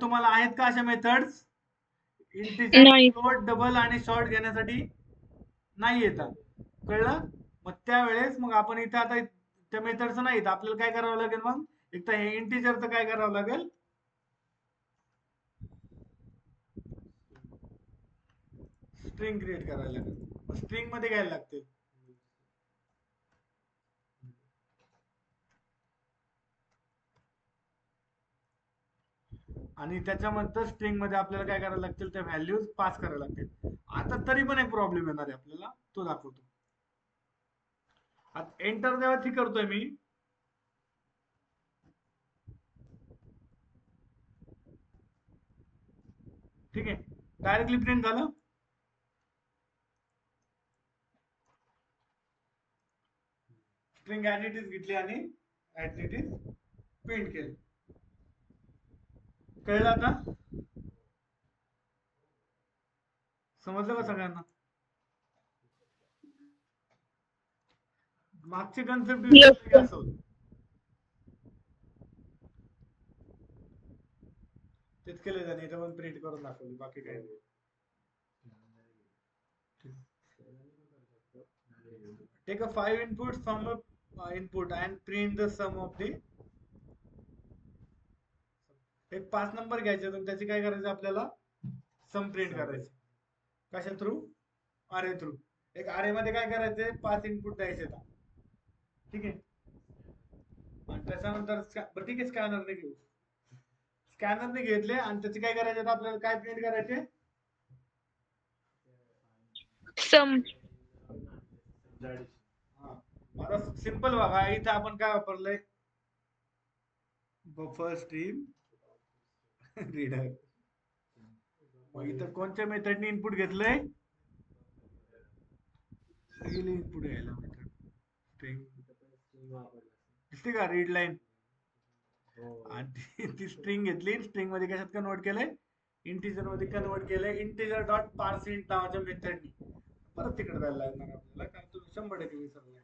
तुम्हाला आहेत का अशा मेथड्स इंटिजर नाही. फ्लोट डबल आणि शॉर्ट घेण्यासाठी नाही येतात. कळलं? मग त्यावेळेस मग आपण इथे आता त्या मेथडचं नाही, आपल्याला काय करावं लागेल, मग एक तर हे इंटिजरचं काय करावं लागेल, स्ट्रिंग क्रिएट करायला लागेल. स्ट्रिंग मध्ये घ्यायला लागते. आणि त्याच्यानंतर स्ट्रिंग मध्ये आपल्याला काय करायला लागतील, त्या व्हॅल्यूज पास करायला लागतील. आता तरी पण एक प्रॉब्लेम येणार आहे आपल्याला, तो दाखवतो. आता एंटर जेव्हा करतोय मी, ठीक आहे, डायरेक्टली प्रिंट झालं. स्ट्रिंग ऍज इट इज घेतली आणि ऍज इट इज प्रिंट केली. कळलं आता? समजलं का सगळ्यांना? मागची कन्सेप्ट असं होतं, तेच केलं त्याने, इथं पण प्रिंट करून दाखवली, बाकी काय नाही. Take a 5 inputs from a input and print the sum of the. एक 5 नंबर घ्यायचे, तर त्याची काय करायचं आपल्याला, सम प्रिंट करायचे. कशा थ्रू? अरे थ्रू. एक अरे मध्ये काय करायचे, 5 इनपुट द्यायचे. ठीक आहे, आणि त्याच्यानंतर ठीक आहे, स्कॅनरने घेऊ. स्कॅनरने घेतले आणि त्याचे काय करायचे, आपल्याला काय प्रिंट करायचे, सम. मला सिंपल बघा, इथं आपण काय वापरलंय, बफर स्ट्रीम रीडर. मग इथं कोणत्या मेथडने इनपुट घेतलंय, इनपुट घ्यायला मेथड स्ट्रिंग दिसते का, रीड लाईन, आणि ती स्ट्रिंग घेतली, स्ट्रिंग मध्ये कशात कन्वर्ट केलंय, इंटिजर मध्ये कन्वर्ट केलंय, इंटिजर डॉट पार्सिंट नावाच्या मेथडनी. परत तिकडे जायला लागणार आपल्याला, कारण तुम्ही 100% विसरलाय.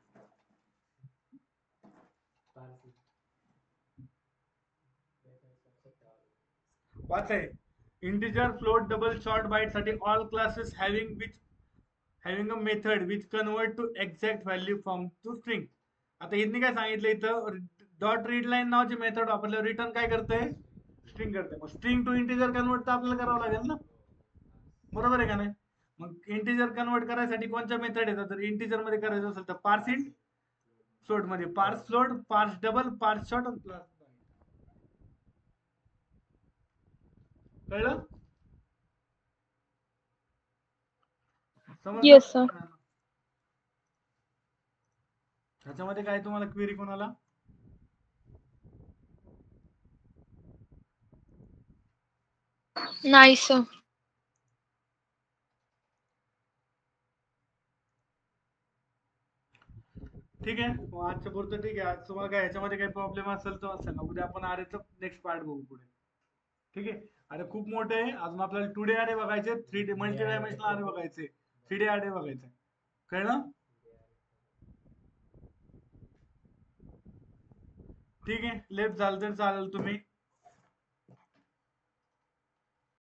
वाचाय, integer float double short byte साठी all classes having a method which convert to exact value from to string. आता यांनी काय सांगितलं इथं, डॉट रीड लाईन नावाची मेथड वापरल्यावर रिटर्न काय करते, स्ट्रिंग करते. मग स्ट्रिंग टू इंटिजर कन्वर्ट तर आपल्याला करावं लागेल ना, बरोबर आहे का नाही? मग इंटिजर कन्वर्ट करायसाठी कोणत्या मेथड येतात, तर इंटिजर मध्ये करायचं असेल तर पार्स इंट, फ्लोट मध्ये पार्स फ्लोट, पार्स डबल, पार्स शॉर्ट आणि प्लस. कळलं? Yes sir. ह्याच्यामध्ये काय तुम्हाला क्वेरी कोणाला? नाही सर. ठीक आहे, आजच्या पुरतं ठीक आहे. आज तुम्हाला काय ह्याच्यामध्ये काही प्रॉब्लेम असेल तर असेल ना, उद्या आपण आरेचं नेक्स्ट पार्ट बघू पुढे. ठीक आहे, अरे खूप मोठे आहे, अजून आपल्याला 2D अरे बघायचे, 3D मल्टी डायमेन्शनल अरे बघायचे, 3D अरे बघायचे. कळलं? ठीक आहे, लेफ्ट झालं तर चालेल तुम्ही.